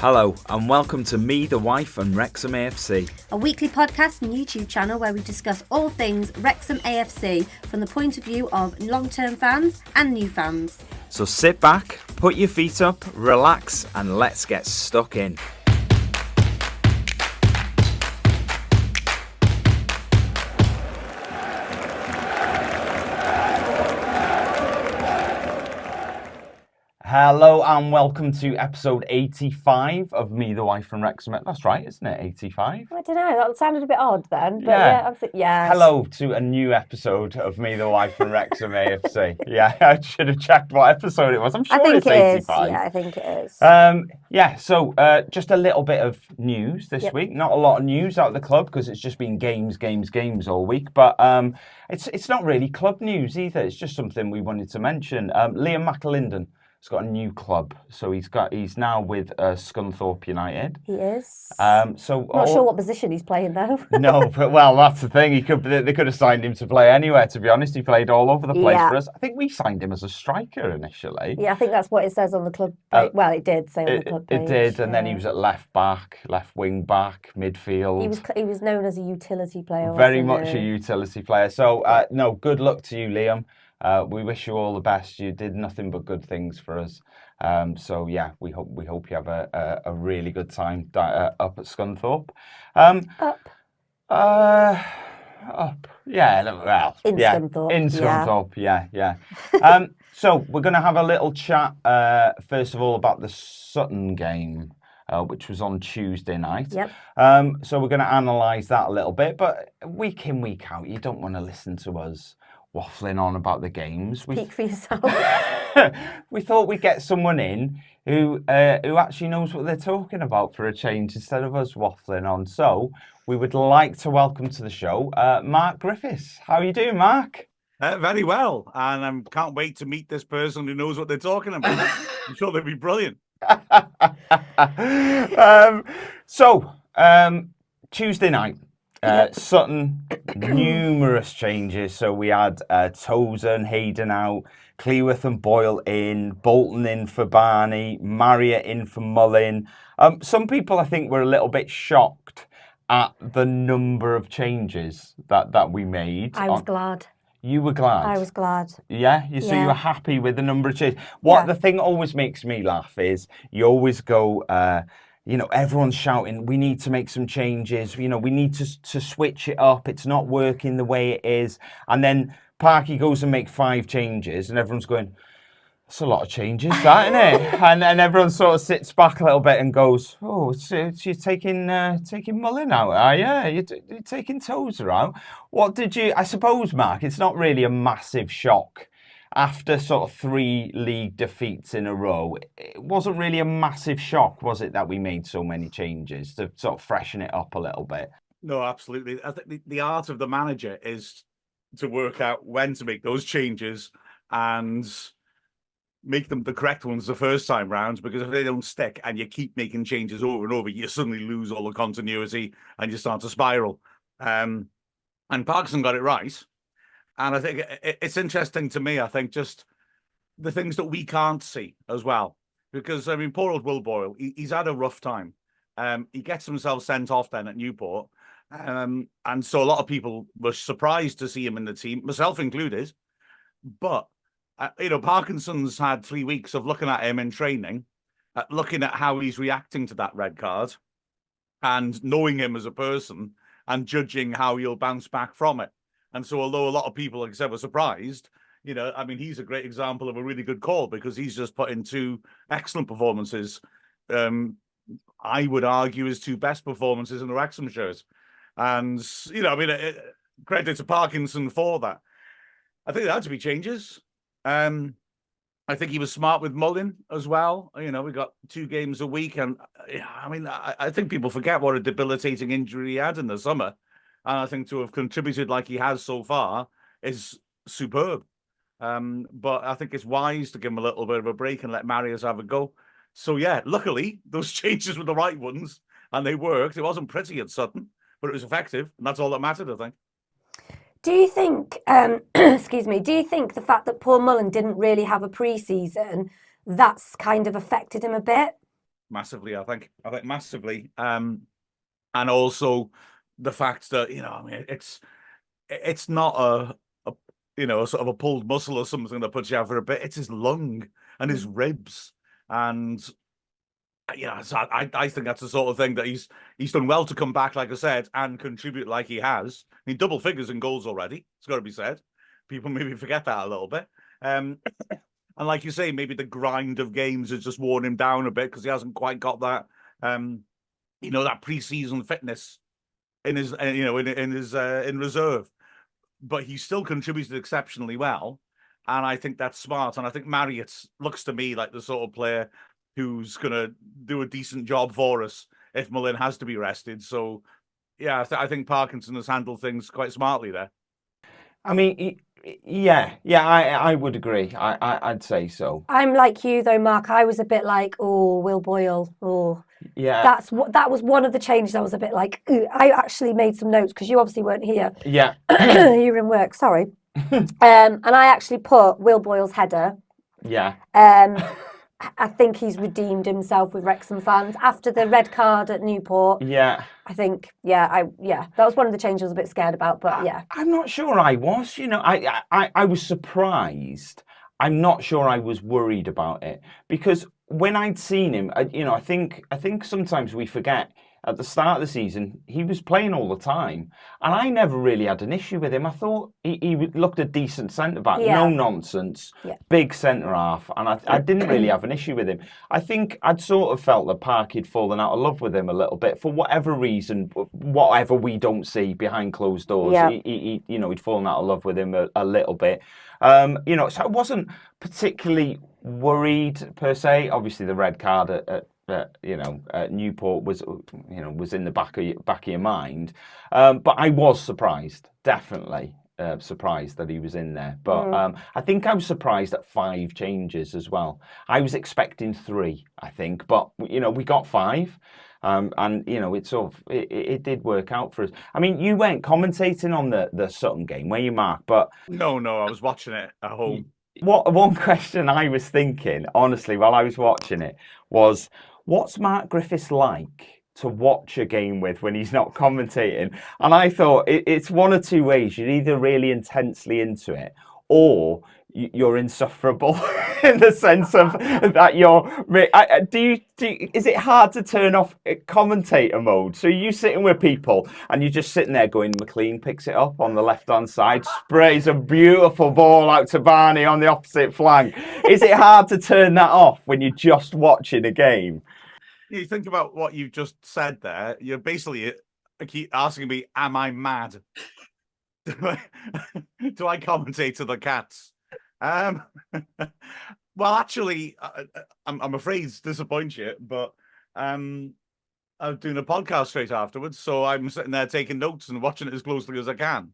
Hello and welcome to Me, the Wife and Wrexham AFC. A weekly podcast and YouTube channel where we discuss all things Wrexham AFC from the point of view of long-term fans and new fans. So sit back, put your feet up, relax and let's get stuck in. Hello and welcome to episode 85 of Me, the Wife and Wrexham. That's right, isn't it? 85? I don't know, that sounded a bit odd then. But yeah. Hello to a new episode of Me, the Wife and Wrexham AFC. Yeah, I should have checked what episode it was. I'm sure it's 85. Yeah, I think it is. So just a little bit of news this week. Not a lot of news out of the club because it's just been games all week. But it's not really club news either. It's just something we wanted to mention. Liam McAlinden has got a new club, so he's now with Scunthorpe United. He is. Not sure what position he's playing though. No, but that's the thing. They could have signed him to play anywhere. To be honest, he played all over the place for us. I think we signed him as a striker initially. Yeah, I think that's what it says on the club. It did say on the club page. It did, and then he was at left back, left wing back, midfield. He was known as a utility player. Very much a utility player. So no, good luck to you, Liam. We wish you all the best. You did nothing but good things for us. So yeah, we hope you have a really good time up at Scunthorpe. Up. Yeah. Well. In Scunthorpe. In Scunthorpe. Yeah. So we're going to have a little chat first of all about the Sutton game, which was on Tuesday night. Yep. So we're going to analyse that a little bit, but week in, week out, you don't want to listen to us waffling on about the games. Speak for yourself. We thought we'd get someone in who actually knows what they're talking about for a change instead of us waffling on. So we would like to welcome to the show Mark Griffiths. How are you doing, Mark? Very well, and I can't wait to meet this person who knows what they're talking about. I'm sure they'll be brilliant. Tuesday night. Sutton, numerous changes. So we had Tozer and Hayden out, Cleworth and Boyle in, Bolton in for Barney, Marriott in for Mullin. Some people, I think, were a little bit shocked at the number of changes that we made. I was glad. You were glad? I was glad. Yeah? So you were happy with the number of changes? The thing always makes me laugh is you always go... everyone's shouting, we need to make some changes. We need to switch it up. It's not working the way it is. And then Parky goes and makes 5 changes and everyone's going, that's a lot of changes, that, isn't it? and everyone sort of sits back a little bit and goes, oh, so you're taking Mullin out, are you? You're taking Tozer out? What did you... I suppose, Mark, it's not really a massive shock. After sort of 3 league defeats in a row, it wasn't really a massive shock, was it, that we made so many changes to sort of freshen it up a little bit? No, absolutely. I think the art of the manager is to work out when to make those changes and make them the correct ones the first time round, because if they don't stick and you keep making changes over and over, you suddenly lose all the continuity and you start to spiral. And Parkinson got it right. And I think it's interesting to me, I think, just the things that we can't see as well. Because, I mean, poor old Will Boyle, he's had a rough time. He gets himself sent off then at Newport. And so a lot of people were surprised to see him in the team, myself included. But, Parkinson's had 3 weeks of looking at him in training, looking at how he's reacting to that red card and knowing him as a person and judging how he'll bounce back from it. And so although a lot of people, like I said, were surprised, he's a great example of a really good call because he's just put in 2 excellent performances. I would argue his 2 best performances in the Wrexham shirts. And, credit to Parkinson for that. I think there had to be changes. I think he was smart with Mullin as well. We got 2 games a week. And, I think people forget what a debilitating injury he had in the summer. And I think to have contributed like he has so far is superb. But I think it's wise to give him a little bit of a break and let Marius have a go. So, yeah, luckily, those changes were the right ones and they worked. It wasn't pretty at Sutton, but it was effective. And that's all that mattered, I think. Do you think, do you think the fact that Paul Mullin didn't really have a pre-season, that's kind of affected him a bit? massively. I think massively. And also the fact that I mean, it's not a sort of a pulled muscle or something that puts you out for a bit. It's his lung and his ribs, and so I think that's the sort of thing that he's done well to come back, like I said, and contribute like he has. I mean, double figures in goals already. It's got to be said. People maybe forget that a little bit. And like you say, maybe the grind of games has just worn him down a bit because he hasn't quite got that, that pre-season fitness in his, in reserve. But he still contributed exceptionally well, and I think that's smart. And I think Marriott looks to me like the sort of player who's going to do a decent job for us if Mullin has to be rested. So, yeah, I think Parkinson has handled things quite smartly there. I mean, I would agree. I'd say so. I'm like you though, Mark. I was a bit like, oh, Will Boyle. Oh, yeah. That was one of the changes. I was a bit like, ooh. I actually made some notes because you obviously weren't here. Yeah, you were in work. Sorry. And I actually put Will Boyle's header. Yeah. I think he's redeemed himself with Wrexham fans after the red card at Newport. Yeah. I think, that was one of the changes I was a bit scared about, but yeah. I'm not sure I was, I was surprised. I'm not sure I was worried about it because when I'd seen him, I think sometimes we forget at the start of the season, he was playing all the time. And I never really had an issue with him. I thought he looked a decent centre-back, no nonsense, big centre-half. And I didn't really have an issue with him. I think I'd sort of felt that Park had fallen out of love with him a little bit for whatever reason, whatever we don't see behind closed doors. Yeah. He'd fallen out of love with him a little bit. So I wasn't particularly worried per se. Obviously, the red card at Newport was in the back of your mind, but I was surprised, definitely surprised that he was in there. But I think I was surprised at 5 changes as well. I was expecting 3, I think, but we got 5. And it did work out for us. I mean, you weren't commentating on the Sutton game, were you, Mark? But no, I was watching it at home. One question I was thinking, honestly, while I was watching it, was what's Mark Griffiths like to watch a game with when he's not commentating? And I thought it's one of 2 ways. You're either really intensely into it, or you're insufferable in the sense of that is it hard to turn off commentator mode? So you sitting with people and you're just sitting there going, McLean picks it up on the left-hand side, sprays a beautiful ball out to Barney on the opposite flank. Is it hard to turn that off when you're just watching a game? You think about what you've just said there. You're basically keep asking me, am I mad? Do I commentate to the Cats? Well, actually, I'm afraid to disappoint you, but I'm doing a podcast straight afterwards, so I'm sitting there taking notes and watching it as closely as I can.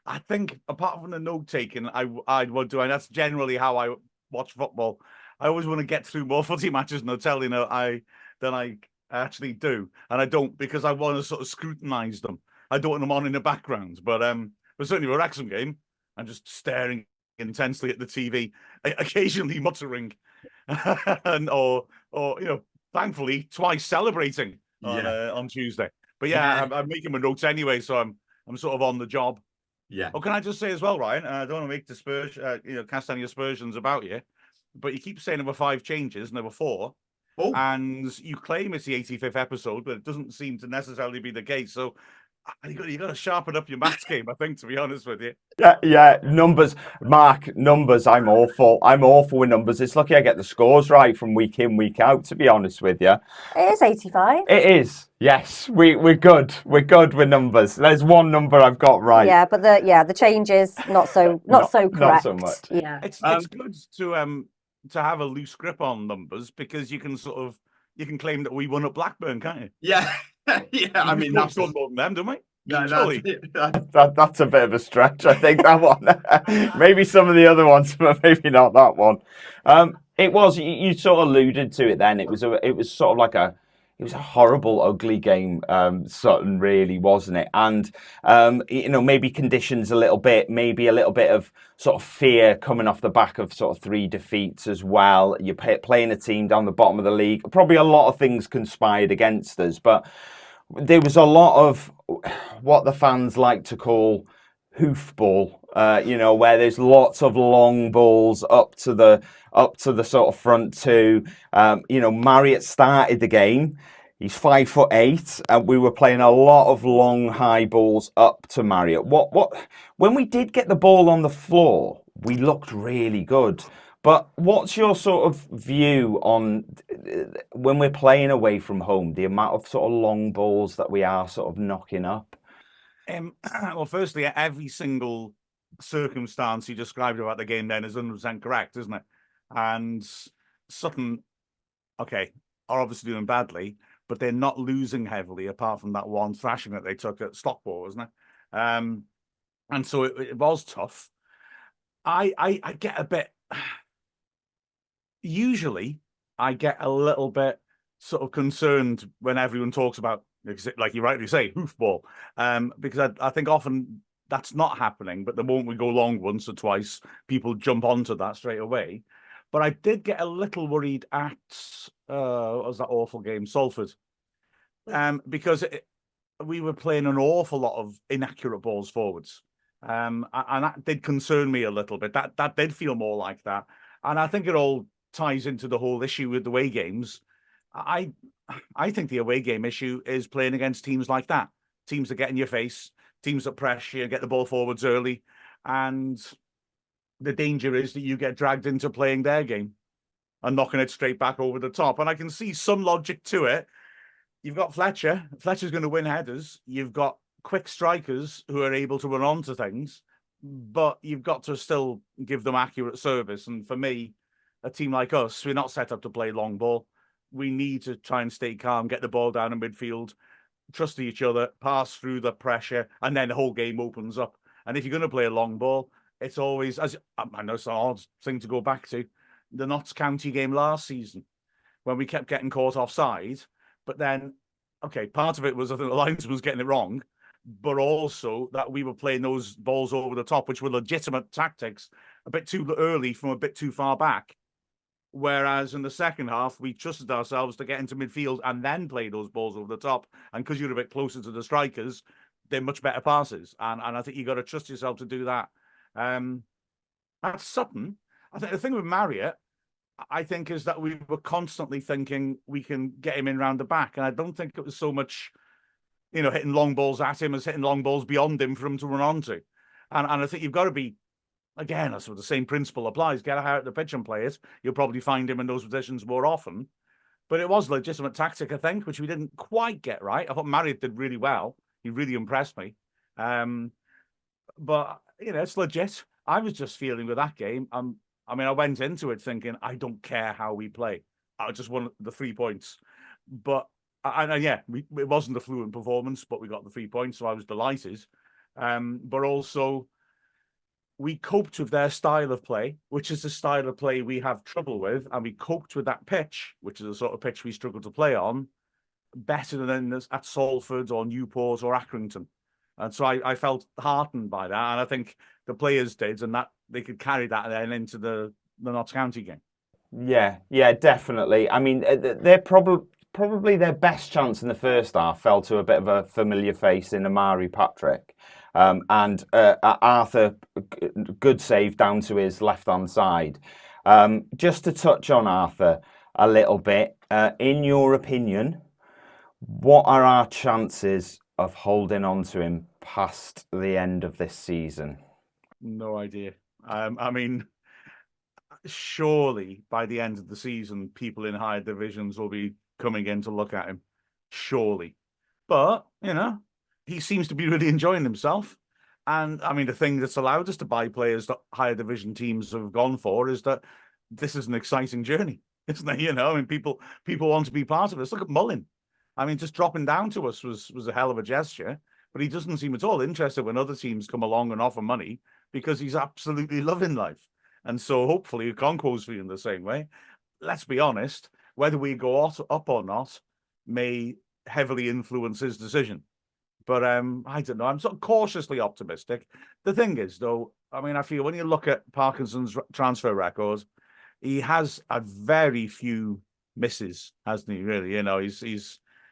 I think, apart from the note taking, I would do, and that's generally how I watch football. I always want to get through more footy matches in the telly than I actually do, and I don't because I want to sort of scrutinise them. I don't want them on in the background, but certainly with a Wrexham game, I'm just staring intensely at the TV, occasionally muttering, and or thankfully twice celebrating on Tuesday. But I'm making my notes anyway, so I'm sort of on the job. Yeah. Oh, can I just say as well, Ryan? I don't want to make cast any aspersions about you, but you keep saying there were 5 changes and there were 4. Oh. And you claim it's the 85th episode, but it doesn't seem to necessarily be the case. So you got to sharpen up your maths game, I think, to be honest with you. Yeah, numbers, Mark, numbers. I'm awful with numbers. It's lucky I get the scores right from week in, week out, to be honest with you. It is 85. It is. Yes, we're good. We're good with numbers. There's one number I've got right. Yeah, but the changes not so correct. Not so much. Yeah, it's good to have a loose grip on numbers because you can claim that we won at Blackburn, can't you? Yeah. Yeah, I mean, that's more than them, don't we? No, that's a bit of a stretch, I think, that one. Maybe some of the other ones, but maybe not that one. It was, you sort of alluded to it then. It was sort of like it was a horrible, ugly game, Sutton, really, wasn't it? And, maybe conditions maybe a little bit of sort of fear coming off the back of sort of 3 defeats as well. You're playing a team down the bottom of the league. Probably a lot of things conspired against us, but there was a lot of what the fans like to call hoofball, where there's lots of long balls up to the sort of front two. Marriott started the game. He's 5'8", and we were playing a lot of long, high balls up to Marriott. When we did get the ball on the floor, we looked really good. But what's your sort of view on when we're playing away from home, the amount of sort of long balls that we are sort of knocking up? Well, firstly, every single circumstance you described about the game then is 100% correct, isn't it? And Sutton, okay, are obviously doing badly, but they're not losing heavily apart from that one thrashing that they took at Stockport, wasn't it? And so it was tough. I get a bit... Usually, I get a little bit sort of concerned when everyone talks about, like you rightly say, hoofball, because I think often that's not happening. But the moment we go long once or twice, people jump onto that straight away. But I did get a little worried at what was that awful game, Salford, because we were playing an awful lot of inaccurate balls forwards, and that did concern me a little bit. That did feel more like that, and I think it all ties into the whole issue with the away games. I think the away game issue is playing against teams like that, teams that get in your face, teams that pressure you, get the ball forwards early, and the danger is that you get dragged into playing their game and knocking it straight back over the top. And I can see some logic to it. You've got Fletcher. Fletcher's going to win headers. You've got quick strikers who are able to run onto things, but you've got to still give them accurate service. And for me, a team like us, we're not set up to play long ball. We need to try and stay calm, get the ball down in midfield, trust each other, pass through the pressure, and then the whole game opens up. And if you're going to play a long ball, it's always, as I know it's an odd thing to go back to, the Notts County game last season, when we kept getting caught offside. But then, okay, part of it was I think the linesman was getting it wrong, but also that we were playing those balls over the top, which were legitimate tactics, a bit too early from a bit too far back. Whereas in the second half, we trusted ourselves to get into midfield and then play those balls over the top. And because you're a bit closer to the strikers, they're much better passes. And I think you've got to trust yourself to do that. At Sutton, I think the thing with Marriott, I think, is that we were constantly thinking we can get him in round the back. And I don't think it was so much, hitting long balls at him as hitting long balls beyond him for him to run onto. And I think you've got to be, again, that's what the same principle applies. Get out the pitch and play it. You'll probably find him in those positions more often. But it was a legitimate tactic, I think, which we didn't quite get right. I thought Marriott did really well. He really impressed me. But, it's legit. I was just feeling with that game, I went into it thinking, I don't care how we play. I just won the 3 points. But, it wasn't a fluent performance, but we got the 3 points, so I was delighted. But also, we coped with their style of play, which is the style of play we have trouble with, and we coped with that pitch, which is the sort of pitch we struggle to play on, better than at Salford or Newport or Accrington. And so I felt heartened by that, and I think the players did, and that they could carry that then into the Notts County game. Yeah, definitely. I mean, they're probably their best chance in the first half fell to a bit of a familiar face in Amari Patrick. And Arthur, good save down to his left-hand side. Just to touch on Arthur a little bit, in your opinion, what are our chances of holding on to him past the end of this season? No idea. Surely by the end of the season, people in higher divisions will be coming in to look at him. Surely. But, he seems to be really enjoying himself. And the thing that's allowed us to buy players that higher division teams have gone for is that this is an exciting journey, isn't it? People want to be part of this. Look at Mullin. Just dropping down to us was a hell of a gesture, but he doesn't seem at all interested when other teams come along and offer money because he's absolutely loving life. And so hopefully Okonkwo's feeling the same way. Let's be honest, whether we go up or not, may heavily influence his decision. But I don't know. I'm sort of cautiously optimistic. The thing is, though, I mean, I feel when you look at Parkinson's transfer records, he has a very few misses, hasn't he? Really,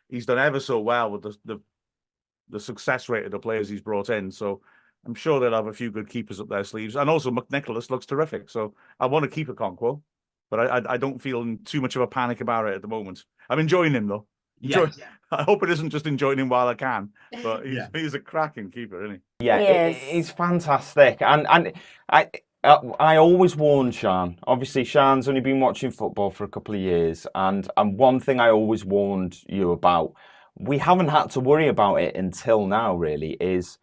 he's done ever so well with the success rate of the players he's brought in. So I'm sure they'll have a few good keepers up their sleeves. And also McNicholas looks terrific. So I want to keep a Conquo, but I don't feel in too much of a panic about it at the moment. I'm enjoying him though. Yeah. I hope it isn't just enjoying him while I can, but he's a cracking keeper, isn't he? Yeah, he's fantastic, and I always warn Sean. Obviously, Sean's only been watching football for a couple of years, and one thing I always warned you about, we haven't had to worry about it until now. Really, is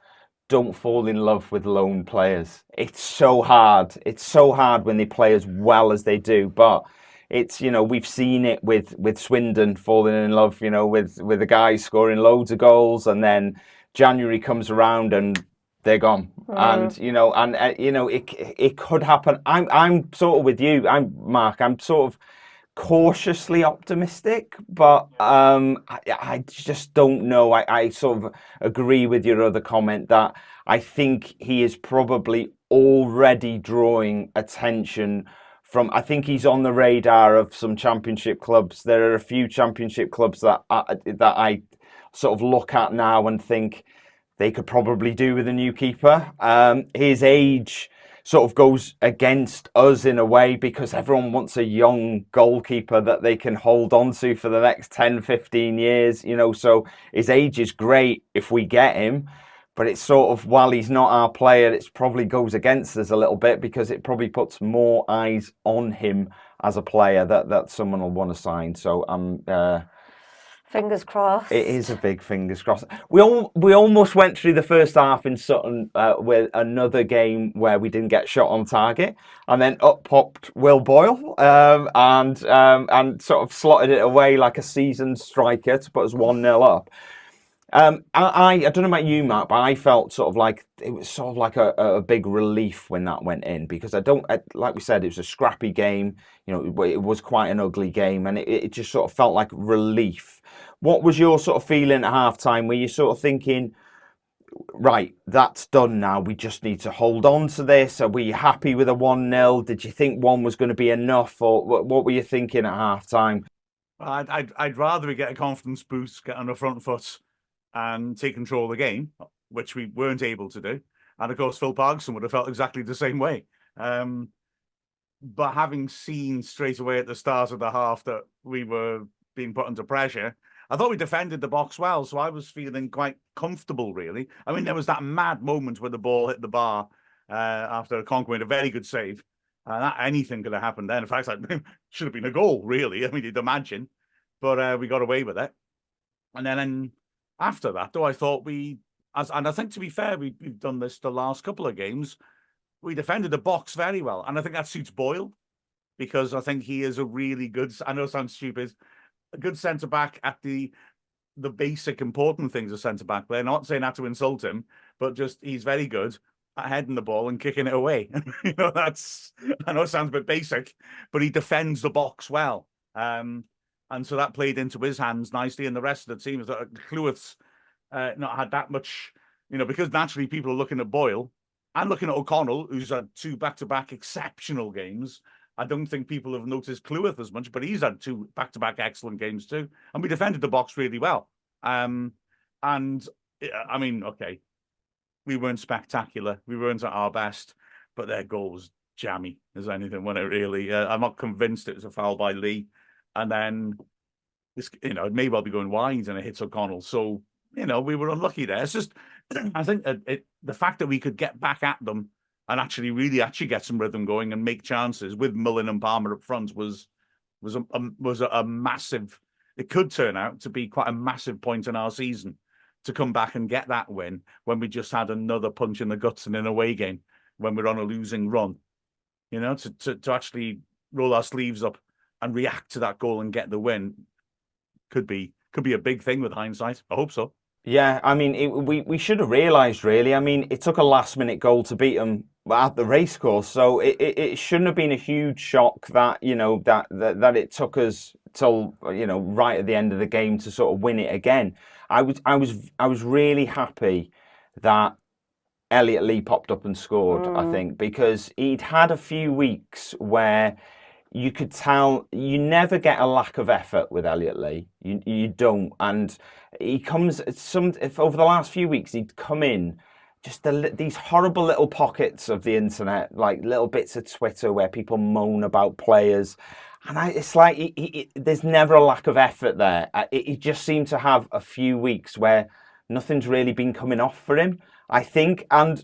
don't fall in love with lone players. It's so hard. It's so hard when they play as well as they do, but. It's, we've seen it with Swindon falling in love, with the guys scoring loads of goals, and then January comes around and they're gone. And it could happen. I'm sort of with you. Mark. I'm sort of cautiously optimistic, but I just don't know. I sort of agree with your other comment that I think he is probably already drawing attention. I think he's on the radar of some championship clubs. There are a few championship clubs that I sort of look at now and think they could probably do with a new keeper. His age sort of goes against us in a way because everyone wants a young goalkeeper that they can hold on to for the next 10, 15 years. So his age is great if we get him. But it's sort of, while he's not our player, it probably goes against us a little bit because it probably puts more eyes on him as a player that someone will want to sign. So fingers crossed. It is a big fingers crossed. We almost went through the first half in Sutton with another game where we didn't get shot on target, and then up popped Will Boyle and sort of slotted it away like a seasoned striker to put us 1-0 up. I don't know about you, Mark, but I felt sort of like it was sort of like a big relief when that went in because like we said, it was a scrappy game. It was quite an ugly game, and it just sort of felt like relief. What was your sort of feeling at halftime? Were you sort of thinking, right, that's done now, we just need to hold on to this? Are we happy with a 1-0? Did you think one was going to be enough, or what were you thinking at halftime? I'd rather we get a confidence boost, get on the front foot and take control of the game, which we weren't able to do. And of course, Phil Parkinson would have felt exactly the same way. But having seen straight away at the start of the half that we were being put under pressure, I thought we defended the box well. So I was feeling quite comfortable, really. I mean, there was that mad moment where the ball hit the bar after Conquo made a very good save. Anything could have happened then. In fact, it should have been a goal, really. I mean, you'd imagine. But we got away with it. And then after that, though, I thought and I think, to be fair, we've done this the last couple of games. We defended the box very well. And I think that suits Boyle because I think he is a really good, I know it sounds stupid, a good centre-back at the basic important things of centre-back. They're not saying that to insult him, but just he's very good at heading the ball and kicking it away. I know it sounds a bit basic, but he defends the box well. And so that played into his hands nicely. And the rest of the team is that Cleworth's not had that much, because naturally people are looking at Boyle and looking at O'Connell, who's had 2 back-to-back exceptional games. I don't think people have noticed Cleworth as much, but he's had 2 back-to-back excellent games too. And we defended the box really well. And I mean, okay, we weren't spectacular. We weren't at our best, but their goal was jammy as anything, wasn't it, really? I'm not convinced it was a foul by Lee. And then, it may well be going wide and it hits O'Connell. So, we were unlucky there. It's just, I think the fact that we could get back at them and actually get some rhythm going and make chances with Mullin and Palmer up front was a massive, it could turn out to be quite a massive point in our season to come back and get that win when we just had another punch in the guts in an away game when we're on a losing run. To actually roll our sleeves up and react to that goal and get the win could be a big thing with hindsight. I hope so. Yeah, I mean, we should have realised, really. I mean, it took a last-minute goal to beat them at the racecourse, so it shouldn't have been a huge shock that that it took us till right at the end of the game to sort of win it again. I was really happy that Elliot Lee popped up and scored. I think because he'd had a few weeks where you could tell you never get a lack of effort with Elliot Lee. You don't, and he comes if over the last few weeks he'd come in just these horrible little pockets of the internet, like little bits of Twitter where people moan about players, and it's like there's never a lack of effort there. He just seemed to have a few weeks where nothing's really been coming off for him, I think, and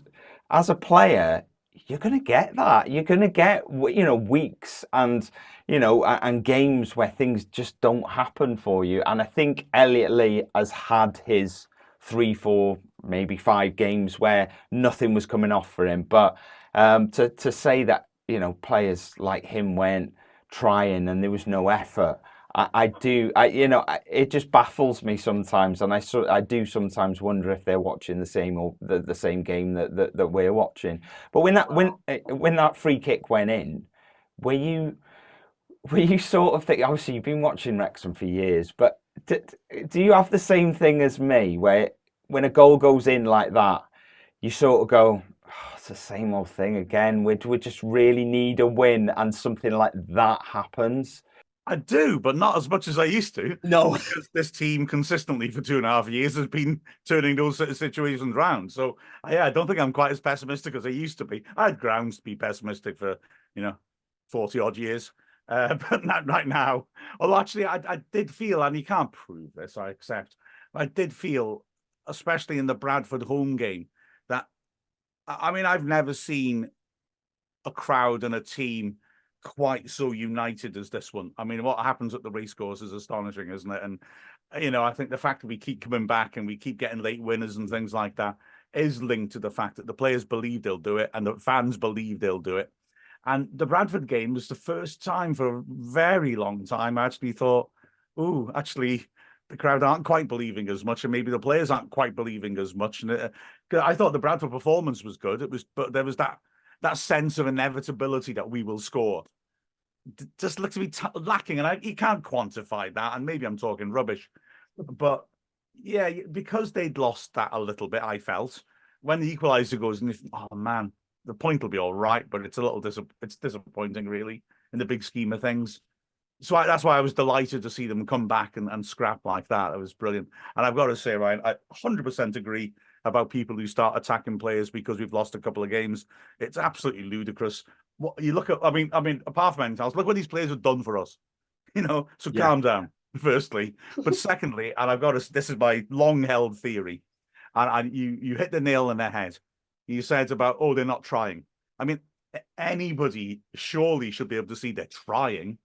as a player, you're going to get that. You're going to get, weeks and, and games where things just don't happen for you. And I think Elliot Lee has had his 3, 4, maybe 5 games where nothing was coming off for him. But to say that, players like him weren't trying and there was no effort, it just baffles me sometimes, and I do sometimes wonder if they're watching the same game that we're watching. But when that free kick went in, were you sort of think? Obviously, you've been watching Wrexham for years, but do you have the same thing as me, where when a goal goes in like that, you sort of go, oh, it's the same old thing again. We just really need a win, and something like that happens. I do, but not as much as I used to. No. Because this team consistently for 2.5 years has been turning those sort of situations around. So, I don't think I'm quite as pessimistic as I used to be. I had grounds to be pessimistic for, 40-odd years. But not right now. Although, actually, I did feel, and you can't prove this, I accept, I did feel, especially in the Bradford home game, that, I've never seen a crowd and a team quite so united as this one. What happens at the racecourse is astonishing, isn't it? And I think the fact that we keep coming back and we keep getting late winners and things like that is linked to the fact that the players believe they'll do it and the fans believe they'll do it. And the Bradford game was the first time for a very long time I actually thought, actually the crowd aren't quite believing as much, and maybe the players aren't quite believing as much. And I thought the Bradford performance was good. But there was that sense of inevitability that we will score. Just looks to be lacking, and you can't quantify that, and maybe I'm talking rubbish, but yeah, because they'd lost that a little bit, I felt when the equaliser goes, and oh man, the point will be all right, but it's a little it's disappointing, really, in the big scheme of things. So that's why I was delighted to see them come back and scrap like that. It was brilliant, and I've got to say, Ryan, I 100% agree about people who start attacking players because we've lost a couple of games. It's absolutely ludicrous. What you look at, apart from anything else, look what these players have done for us. So calm down, firstly. But secondly, and this is my long-held theory, and you hit the nail on the head. You said about, they're not trying. Anybody surely should be able to see they're trying.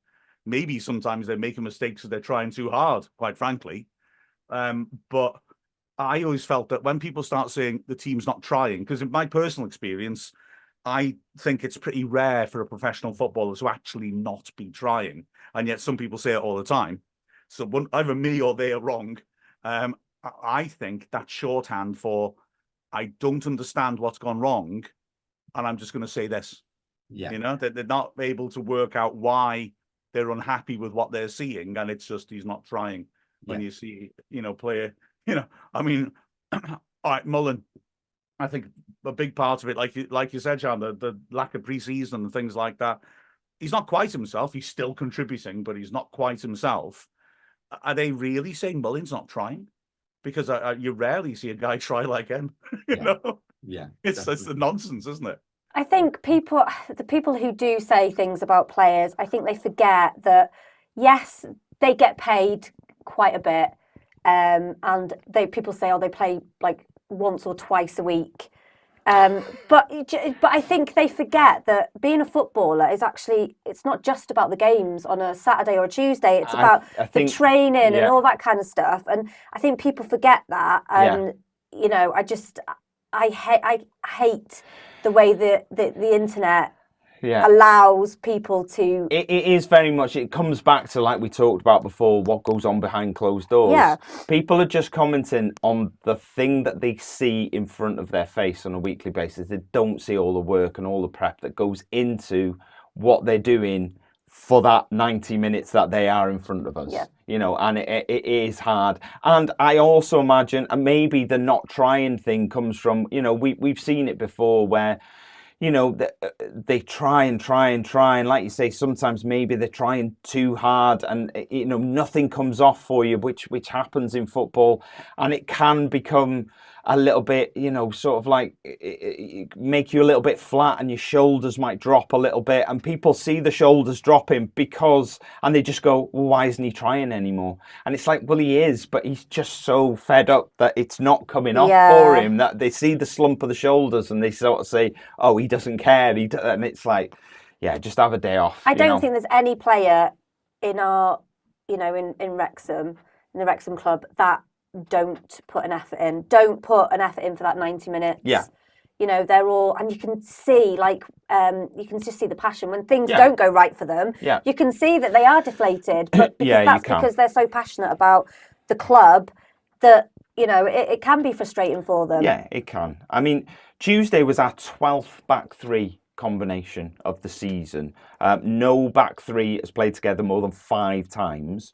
Maybe sometimes they're making mistakes because they're trying too hard, quite frankly. But I always felt that when people start saying the team's not trying, because in my personal experience, I think it's pretty rare for a professional footballer to actually not be trying. And yet some people say it all the time. So either me or they are wrong. I think that's shorthand for, I don't understand what's gone wrong, and I'm just going to say this. Yeah. They're not able to work out why they're unhappy with what they're seeing, and it's just he's not trying. When you see, player, all right, Mullen. I think a big part of it, like you said, Sean, the lack of pre-season and things like that. He's not quite himself. He's still contributing, but he's not quite himself. Are they really saying Mullen's not trying? Because you rarely see a guy try like him. you know? Yeah. It's the nonsense, isn't it? I think the people who do say things about players, I think they forget that, yes, they get paid quite a bit. And people say, they play like once or twice a week. But I think they forget that being a footballer is actually, it's not just about the games on a Saturday or a Tuesday. It's about the training and all that kind of stuff. And I think people forget that. And, I hate the way the internet allows people to... It is very much, it comes back to, like we talked about before, what goes on behind closed doors. Yeah. People are just commenting on the thing that they see in front of their face on a weekly basis. They don't see all the work and all the prep that goes into what they're doing for that 90 minutes that they are in front of us. Yeah. You know, and it is hard. And I also imagine, and maybe the not trying thing comes from, you know, we've seen it before where, you know, they try and try and try. And like you say, sometimes maybe they're trying too hard and, you know, nothing comes off for you, which happens in football. And it can become a little bit, you know, sort of like make you a little bit flat and your shoulders might drop a little bit. And people see the shoulders dropping and they just go, well, why isn't he trying anymore? And it's like, well, he is, but he's just so fed up that it's not coming off for him, that they see the slump of the shoulders and they sort of say, oh, he doesn't care. And it's like, yeah, just have a day off. I don't think there's any player in our, you know, in Wrexham, in the Wrexham club, that don't put an effort in for that 90 minutes. Yeah. You know, they're all, and you can see, like, you can just see the passion when things don't go right for them. Yeah. You can see that they are deflated, but Yeah, that's because they're so passionate about the club that, you know, it can be frustrating for them. Yeah, it can. I mean, Tuesday was our 12th back three combination of the season. No back three has played together more than 5 times.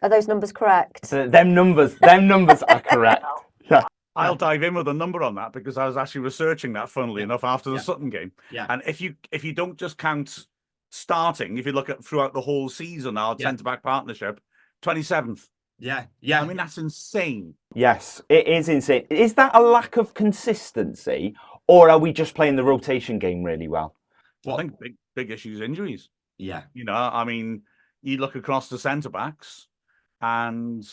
Are those numbers correct? Them numbers are correct. Yeah. I'll dive in with a number on that because I was actually researching that, funnily enough, after the Sutton game. Yeah. And if you don't just count starting, if you look at throughout the whole season, our centre-back partnership, 27th. Yeah. I mean, that's insane. Yes, it is insane. Is that a lack of consistency, or are we just playing the rotation game really well? I think big issues, injuries. Yeah. You know, I mean, you look across the centre-backs and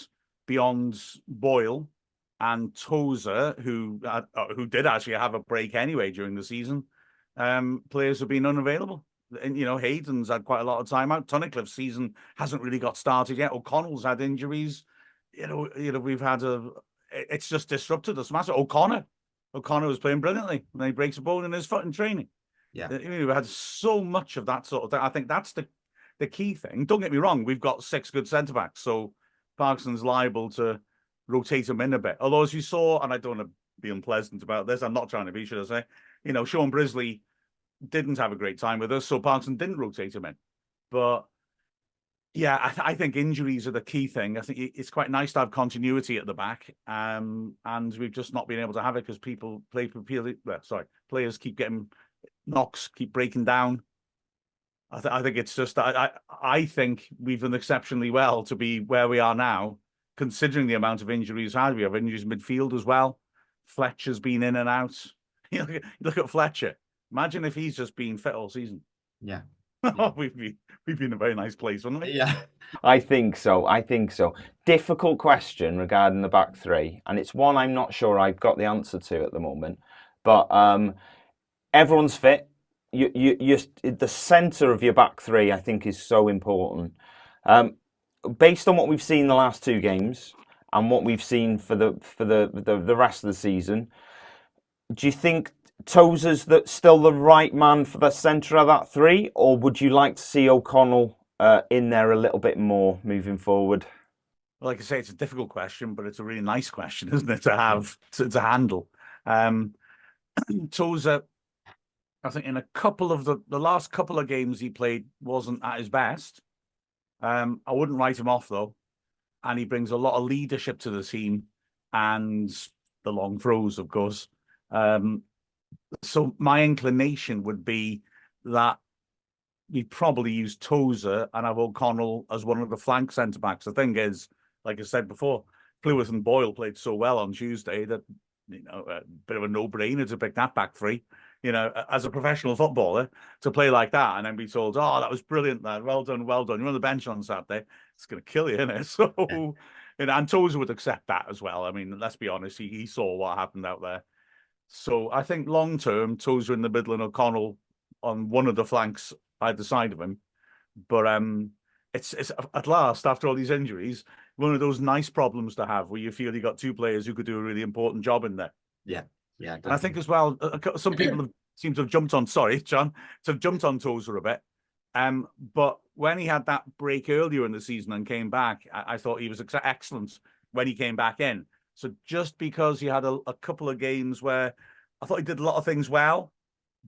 beyond Boyle and Tozer, who did actually have a break anyway during the season, players have been unavailable. And, you know, Hayden's had quite a lot of time out. Tunnicliffe's season hasn't really got started yet. O'Connell's had injuries. You know, we've had it's just disrupted us massive. O'Connor was playing brilliantly, and then he breaks a bone in his foot in training. Yeah. I mean, we had so much of that sort of thing. I think that's the key thing. Don't get me wrong, we've got 6 good centre-backs, so Parkinson's liable to rotate them in a bit. Although, as you saw, and I don't want to be unpleasant about this, I'm not trying to be, should I say, you know, Sean Brisley didn't have a great time with us, so Parkinson didn't rotate him in. But yeah, I think injuries are the key thing. I think it's quite nice to have continuity at the back, and we've just not been able to have it because players keep getting knocks, keep breaking down. I think it's just I think we've done exceptionally well to be where we are now, considering the amount of injuries we have. We have injuries in midfield as well. Fletcher's been in and out. You look at Fletcher. Imagine if he's just been fit all season. Yeah. we've been in a very nice place, wouldn't we? Yeah. I think so. Difficult question regarding the back three, and it's one I'm not sure I've got the answer to at the moment. But everyone's fit. You the centre of your back three, I think, is so important. Based on what we've seen the last 2 games and what we've seen for the rest of the season, do you think Tozer's still the right man for the centre of that 3, or would you like to see O'Connell in there a little bit more moving forward? Like I say, it's a difficult question, but it's a really nice question, isn't it, to have to handle. Tozer, I think in a couple of the last couple of games he played wasn't at his best. I wouldn't write him off though, and he brings a lot of leadership to the team and the long throws, of course. So my inclination would be that we'd probably use Tozer and have O'Connell as one of the flank centre backs. The thing is, like I said before, Plewith and Boyle played so well on Tuesday that, you know, a bit of a no-brainer to pick that back 3. You know, as a professional footballer, to play like that and then be told, "Oh, that was brilliant, lad. Well done, well done. You're on the bench on Saturday." It's going to kill you, isn't it? So, you know, and Tozer would accept that as well. I mean, let's be honest, he saw what happened out there. So I think long term, Tozer in the middle and O'Connell on one of the flanks either side of him. But it's at last, after all these injuries, one of those nice problems to have where you feel you got 2 players who could do a really important job in there. Yeah. Yeah. And I think as well, some people seem to have jumped on. Sorry, John, to have jumped on Tozer a bit. But when he had that break earlier in the season and came back, I thought he was excellent when he came back in. So just because he had a couple of games where I thought he did a lot of things well,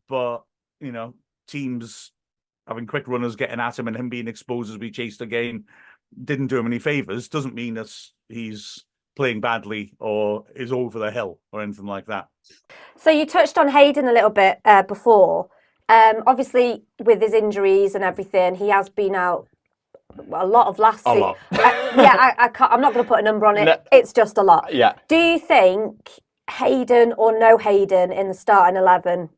but, you know, teams having quick runners getting at him and him being exposed as we chased again didn't do him any favours. Doesn't mean that he's playing badly or is over the hill or anything like that. So you touched on Hayden a little bit before. Obviously, with his injuries and everything, he has been out a lot of last season. A lot. I can't. I'm not going to put a number on it. No. It's just a lot. Yeah. Do you think Hayden or no Hayden in the starting 11?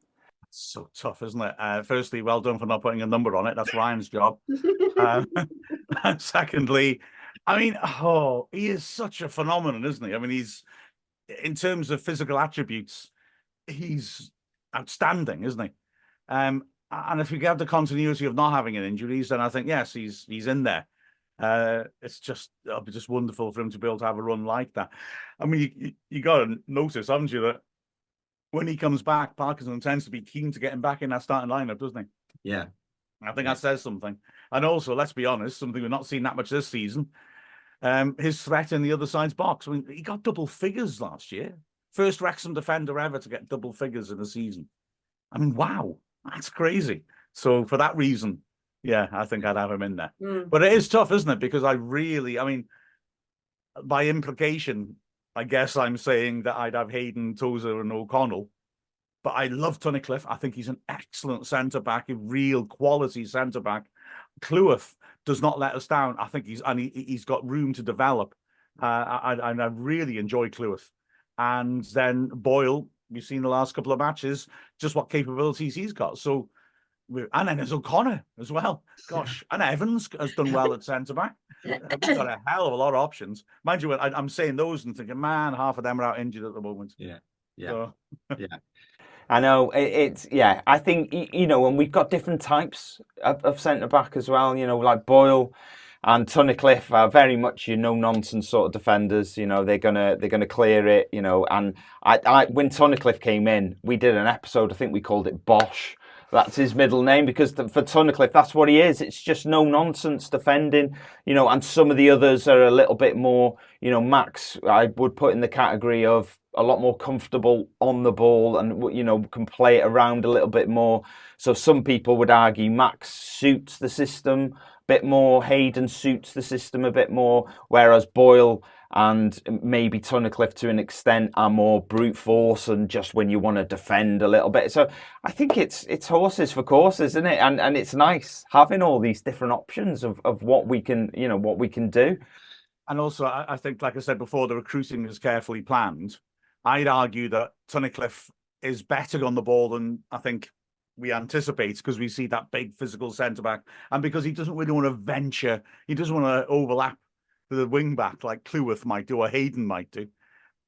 It's so tough, isn't it? Firstly, well done for not putting a number on it. That's Ryan's job. And secondly, I mean, he is such a phenomenon, isn't he? I mean, he's, in terms of physical attributes, he's outstanding, isn't he? And if we have the continuity of not having an injuries, then I think, yes, he's in there. It's just, it'll be just wonderful for him to be able to have a run like that. I mean, you got to notice, haven't you, that when he comes back, Parkinson tends to be keen to get him back in that starting lineup, doesn't he? Yeah. I think that says something. And also, let's be honest, something we've not seen that much this season, his threat in the other side's box. I mean, he got double figures last year. First Wrexham defender ever to get double figures in a season. I mean, wow, that's crazy. So for that reason, yeah, I think I'd have him in there. But it is tough, isn't it? Because I mean, by implication, I guess I'm saying that I'd have Hayden, Tozer and O'Connell. But I love Tunnicliffe. I think he's an excellent centre-back, a real quality centre-back. Cleworth does not let us down. I think he's got room to develop. I really enjoy Cleworth. And then Boyle, we've seen the last couple of matches, just what capabilities he's got. So, and then there's O'Connor as well. Gosh, and Evans has done well at centre-back. We've got a hell of a lot of options. Mind you, I'm saying those and thinking, man, half of them are out injured at the moment. Yeah. So. Yeah. I know it's I think and we've got different types of centre back as well. Like Boyle and Tunnicliffe are very much no nonsense sort of defenders. They're gonna clear it. And I when Tunnicliffe came in, we did an episode. I think we called it Bosch. That's his middle name because for Tunnicliffe, that's what he is. It's just no nonsense defending. And some of the others are a little bit more. Max, I would put in the category of a lot more comfortable on the ball and, can play it around a little bit more. So some people would argue Max suits the system a bit more, Hayden suits the system a bit more, whereas Boyle and maybe Tunnicliffe to an extent are more brute force and just when you want to defend a little bit. So I think it's horses for courses, isn't it? And it's nice having all these different options of what we can, what we can do. And also, I think, like I said before, the recruiting is carefully planned. I'd argue that Tunnicliffe is better on the ball than I think we anticipate because we see that big physical centre-back and because he doesn't really want to venture, he doesn't want to overlap the wing-back like Cleworth might do or Hayden might do.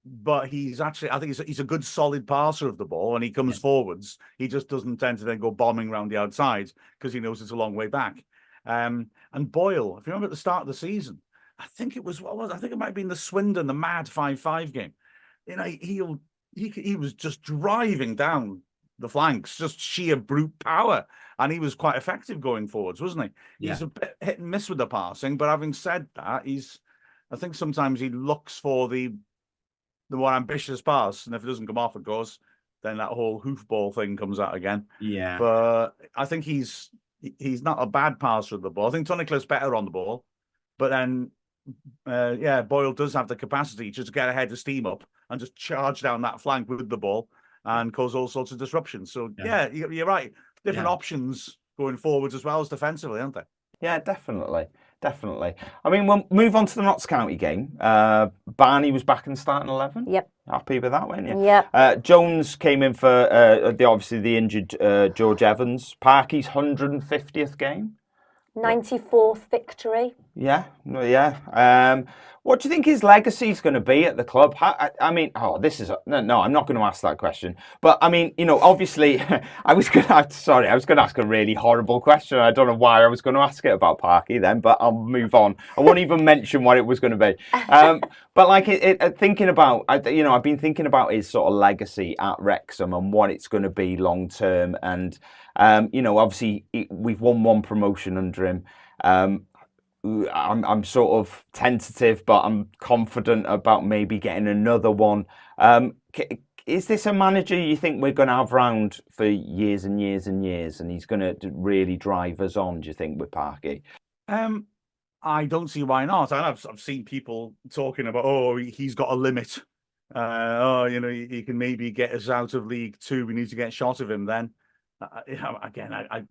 But he's actually, I think he's a good solid passer of the ball and he comes forwards. He just doesn't tend to then go bombing around the outside because he knows it's a long way back. And Boyle, if you remember at the start of the season, I think it was, I think it might have been the Swindon, the mad 5-5 game. He was just driving down the flanks, just sheer brute power, and he was quite effective going forwards, wasn't he? Yeah. He's a bit hit and miss with the passing, but having said that, I think sometimes he looks for the more ambitious pass, and if it doesn't come off, of course, then that whole hoofball thing comes out again. Yeah. But I think he's not a bad passer of the ball. I think Tunnicliffe's better on the ball, but then. Boyle does have the capacity to just get ahead of steam up and just charge down that flank with the ball and cause all sorts of disruptions. So, you're right. Different options going forwards as well as defensively, aren't there? Yeah, definitely. I mean, we'll move on to the Notts County game. Barney was back in the starting 11. Yep. Happy with that, weren't you? Yep. Jones came in for obviously the injured George Evans. Parky's 150th game. 94th victory. Yeah. What do you think his legacy is going to be at the club? I mean, no, I'm not going to ask that question. But I mean, obviously, I was going to ask a really horrible question. I don't know why I was going to ask it about Parky then, but I'll move on. I won't even mention what it was going to be. But like thinking about, I've been thinking about his sort of legacy at Wrexham and what it's going to be long term. And obviously we've won one promotion under him. I'm sort of tentative, but I'm confident about maybe getting another one. is this a manager you think we're going to have round for years and years and years, and he's going to really drive us on, do you think, with Parky? I don't see why not. I've seen people talking about, oh, he's got a limit. He can maybe get us out of League Two. We need to get shot of him then. Again, I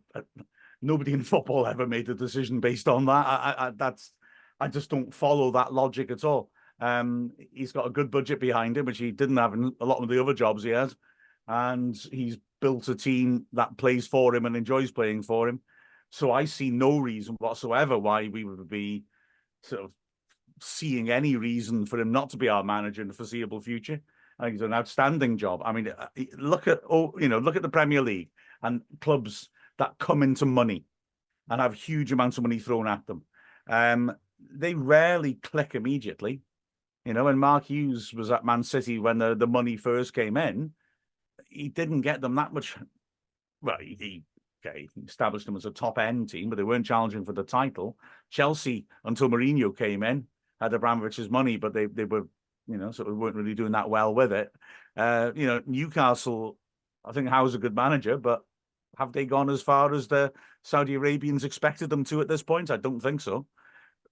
nobody in football ever made a decision based on that. I just don't follow that logic at all. He's got a good budget behind him, which he didn't have in a lot of the other jobs he had. And he's built a team that plays for him and enjoys playing for him. So I see no reason whatsoever why we would be sort of seeing any reason for him not to be our manager in the foreseeable future. I think he's an outstanding job. I mean, look at the Premier League and clubs that come into money and have huge amounts of money thrown at them. They rarely click immediately. When Mark Hughes was at Man City when the money first came in, he didn't get them that much. Well, he established them as a top-end team, but they weren't challenging for the title. Chelsea, until Mourinho came in, had Abramovich's money, but they were, sort of weren't really doing that well with it. Newcastle, I think Howe's a good manager, but have they gone as far as the Saudi Arabians expected them to at this point? I don't think so.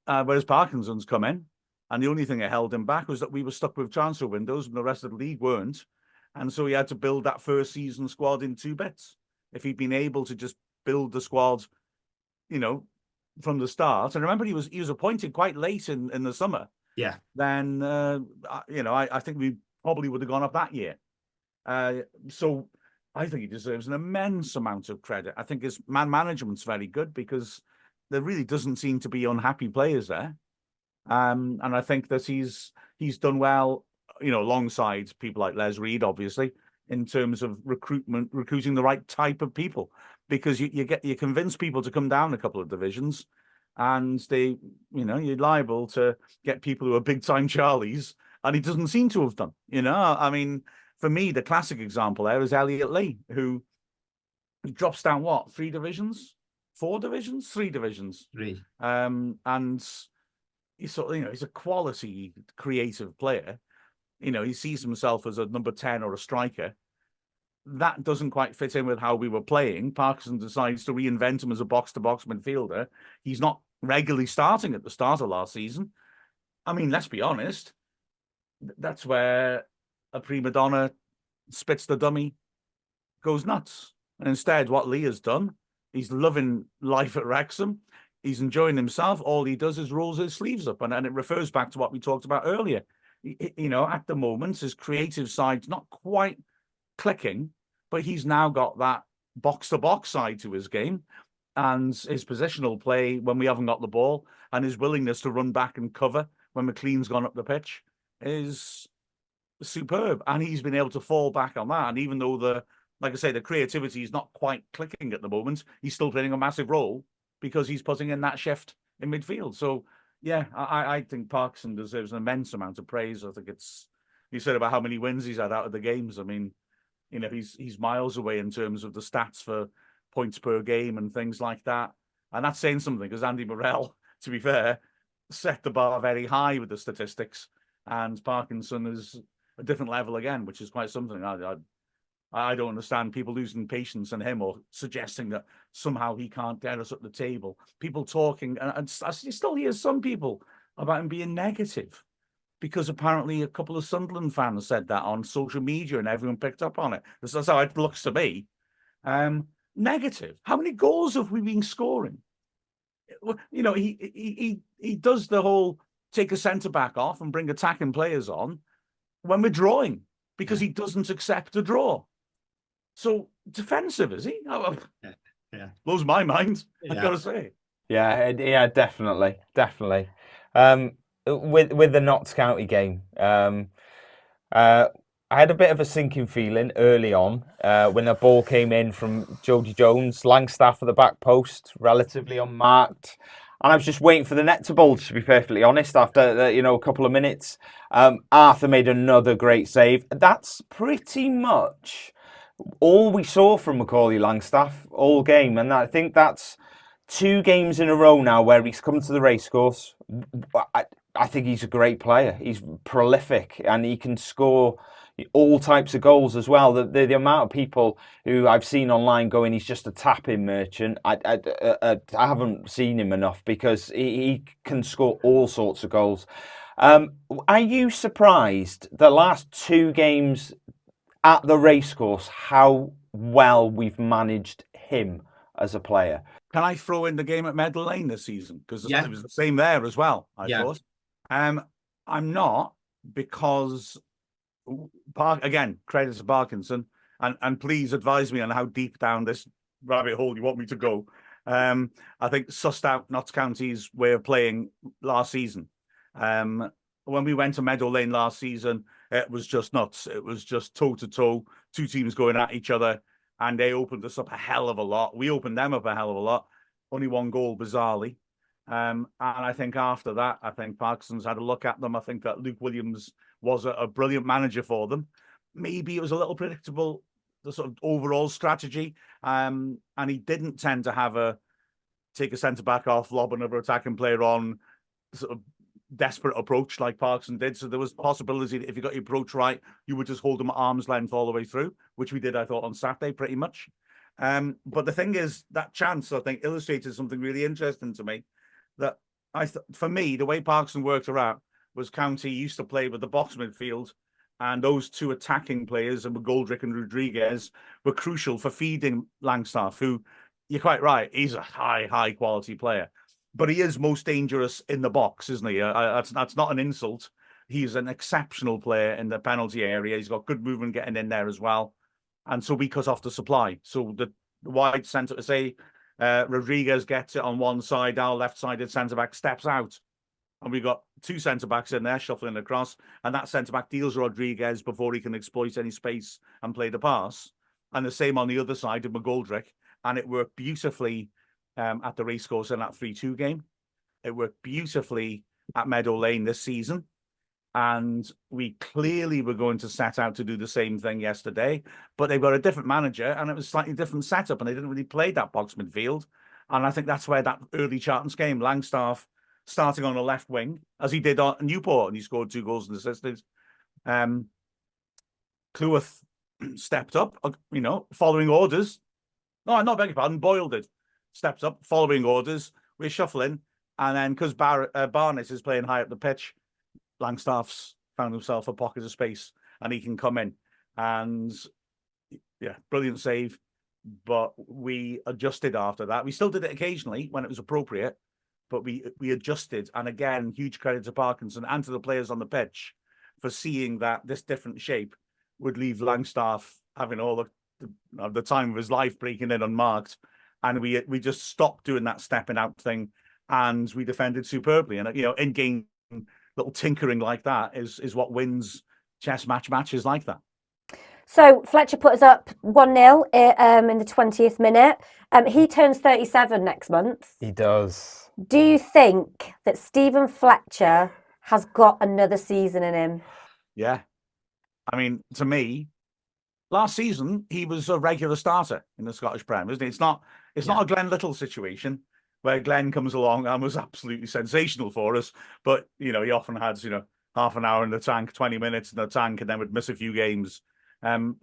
Whereas Parkinson's come in, and the only thing that held him back was that we were stuck with transfer windows and the rest of the league weren't. And so he had to build that first season squad in 2 bits. If he'd been able to just build the squad, from the start, and remember he was appointed quite late in the summer. Yeah. Then I think we probably would have gone up that year. So I think he deserves an immense amount of credit. I think his man management's very good because there really doesn't seem to be unhappy players there. And I think that he's done well, alongside people like Les Reed, obviously, in terms of recruiting the right type of people, because you convince people to come down a couple of divisions, and you're liable to get people who are big time Charlies, and he doesn't seem to have done. I mean, for me, the classic example there is Elliot Lee, who drops down 3 divisions, 4 divisions, 3 divisions, 3. And he's he's a quality creative player. He sees himself as a number 10 or a striker. That doesn't quite fit in with how we were playing. Parkinson decides to reinvent him as a box-to-box midfielder. He's not regularly starting at the start of last season. I mean, let's be honest. That's where a prima donna spits the dummy, goes nuts. And instead, what Lee has done, he's loving life at Wrexham. He's enjoying himself. All he does is rolls his sleeves up. And it refers back to what we talked about earlier. At the moment, his creative side's not quite clicking, but he's now got that box-to-box side to his game, and his positional play when we haven't got the ball, and his willingness to run back and cover when McLean's gone up the pitch is superb. And he's been able to fall back on that. And even though the creativity is not quite clicking at the moment, he's still playing a massive role because he's putting in that shift in midfield. So yeah, I think Parkinson deserves an immense amount of praise. I think you said about how many wins he's had out of the games. I mean, he's miles away in terms of the stats for points per game and things like that. And that's saying something, because Andy Morrell, to be fair, set the bar very high with the statistics. And Parkinson is a different level again, which is quite something. I don't understand people losing patience in him or suggesting that somehow he can't get us up the table. People talking, and I still hear some people about him being negative, because apparently a couple of Sunderland fans said that on social media and everyone picked up on it. That's how it looks to me. Negative. How many goals have we been scoring? He does the whole take a centre-back off and bring attacking players on when we're drawing, because he doesn't accept a draw. So defensive, is he? Yeah. Blows my mind, Yeah. I've got to say. Yeah, definitely. With the Notts County game, I had a bit of a sinking feeling early on when the ball came in from Jody Jones, Langstaff at the back post, relatively unmarked. And I was just waiting for the net to bulge, to be perfectly honest, after a couple of minutes. Arthur made another great save. That's pretty much all we saw from Macaulay Langstaff all game. And I think that's 2 games in a row now where he's come to the racecourse. I think he's a great player. He's prolific and he can score, all types of goals as well. The amount of people who I've seen online going, he's just a tapping merchant. I haven't seen him enough, because he can score all sorts of goals. Are you surprised the last 2 games at the racecourse how well we've managed him as a player? Can I throw in the game at Meadow Lane this season? Because Yeah. it was the same there as well, I Yeah. thought. I'm not, because, again, credit to Parkinson, and please advise me on how deep down this rabbit hole you want me to go. I think sussed out Notts County's way of playing last season. When we went to Meadow Lane last season, it was just nuts. It was just toe-to-toe, 2 teams going at each other, and they opened us up a hell of a lot. We opened them up a hell of a lot. Only 1 goal, bizarrely. And I think after that, I think Parkinson's had a look at them. I think that Luke Williams was a brilliant manager for them. Maybe it was a little predictable, the sort of overall strategy. And he didn't tend to take a centre-back off, lob another attacking player on, sort of desperate approach like Parkinson did. So there was the possibility that if you got your approach right, you would just hold them at arm's length all the way through, which we did, I thought, on Saturday pretty much. But the thing is, that chance, I think, illustrated something really interesting to me. That for me, the way Parkinson worked around was County used to play with the box midfield, and those 2 attacking players, and McGoldrick and Rodriguez, were crucial for feeding Langstaff, who, you're quite right, he's a high quality player. But he is most dangerous in the box, isn't he? That's not an insult. He's an exceptional player in the penalty area. He's got good movement getting in there as well. And so we cut off the supply. So the wide centre, say, Rodriguez gets it on one side, our left-sided centre-back steps out. And we've got 2 centre-backs in there shuffling across. And that centre-back deals Rodriguez before he can exploit any space and play the pass. And the same on the other side of McGoldrick. And it worked beautifully at the racecourse in that 3-2 game. It worked beautifully at Meadow Lane this season. And we clearly were going to set out to do the same thing yesterday, but they've got a different manager and it was a slightly different setup, and they didn't really play that box midfield. And I think that's where that early Charlton's game, Langstaff starting on the left wing, as he did on Newport, and he scored 2 goals and assisted. Cleworth stepped up, following orders. No, not beg your pardon, Boyle did. Stepped up, following orders. We're shuffling. And then because Barnes is playing high up the pitch, Langstaff's found himself a pocket of space and he can come in. And yeah, brilliant save. But we adjusted after that. We still did it occasionally when it was appropriate, but we adjusted. And again, huge credit to Parkinson and to the players on the pitch for seeing that this different shape would leave Langstaff having all the time of his life breaking in unmarked. And we just stopped doing that stepping out thing, and we defended superbly. And in game, little tinkering like that is what wins chess matches like that. So Fletcher put us up 1-0 in the 20th minute. He turns 37 next month. He does. Do you think that Stephen Fletcher has got another season in him? Yeah. I mean, to me, last season, he was a regular starter in the Scottish Prem, isn't it? It's not a Glenn Little situation where Glenn comes along and was absolutely sensational for us. But, he often had, half an hour in the tank, 20 minutes in the tank, and then would miss a few games.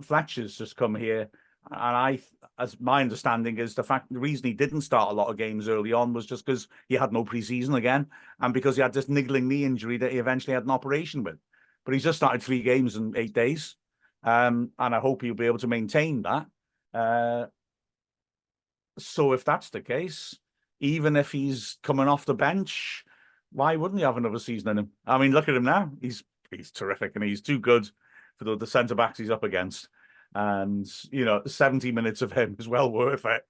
Fletcher's just come here. And as my understanding is, the reason he didn't start a lot of games early on was just because he had no pre-season again. And because he had this niggling knee injury that he eventually had an operation with. But he's just started 3 games in 8 days. And I hope he'll be able to maintain that. So if that's the case, even if he's coming off the bench, why wouldn't he have another season in him? I mean, look at him now. He's terrific, and he's too good for the centre-backs he's up against. And, 70 minutes of him is well worth it.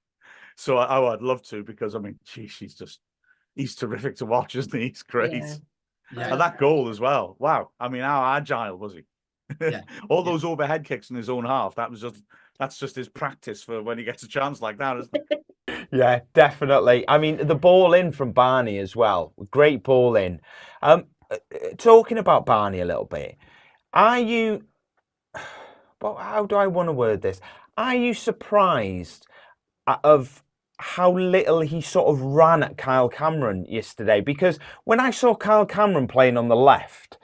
So I'd love to, because, I mean, he's terrific to watch, isn't he? He's great. Yeah. And that goal as well. Wow. I mean, how agile was he? Yeah. All those overhead kicks in his own half. That's just his practice for when he gets a chance like that, isn't it? Yeah, definitely. I mean, the ball in from Barney as well. Great ball in. Talking about Barney a little bit, are you... But how do I want to word this? Are you surprised of how little he sort of ran at Kyle Cameron yesterday? Because when I saw Kyle Cameron playing on the left,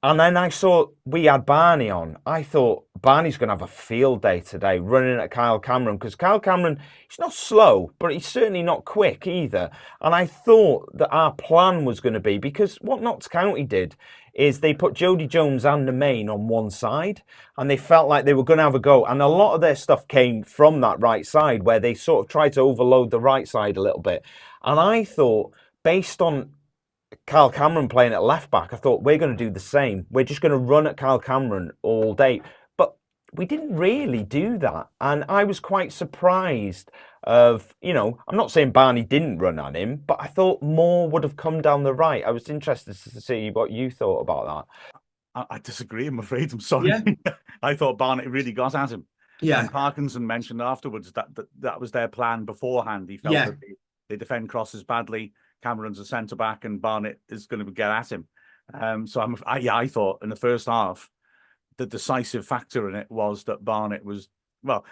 And then I saw we had Barney on. I thought Barney's going to have a field day today running at Kyle Cameron, because Kyle Cameron, he's not slow, but he's certainly not quick either. And I thought that our plan was going to be, because what Notts County did is they put Jody Jones and Nemain on one side, and they felt like they were going to have a go. And a lot of their stuff came from that right side, where they sort of tried to overload the right side a little bit. And I thought, based on Kyle Cameron playing at left back, I thought we're going to do the same. We're just going to run at Kyle Cameron all day. But we didn't really do that. And I was quite surprised of, I'm not saying Barney didn't run at him, but I thought more would have come down the right. I was interested to see what you thought about that. I disagree, I'm afraid. I'm sorry. Yeah. I thought Barnett really got at him. Yeah. And Parkinson mentioned afterwards that was their plan beforehand. He felt that they defend crosses badly. Cameron's a centre-back and Barnett is going to get at him. So I thought in the first half, the decisive factor in it was that Barnett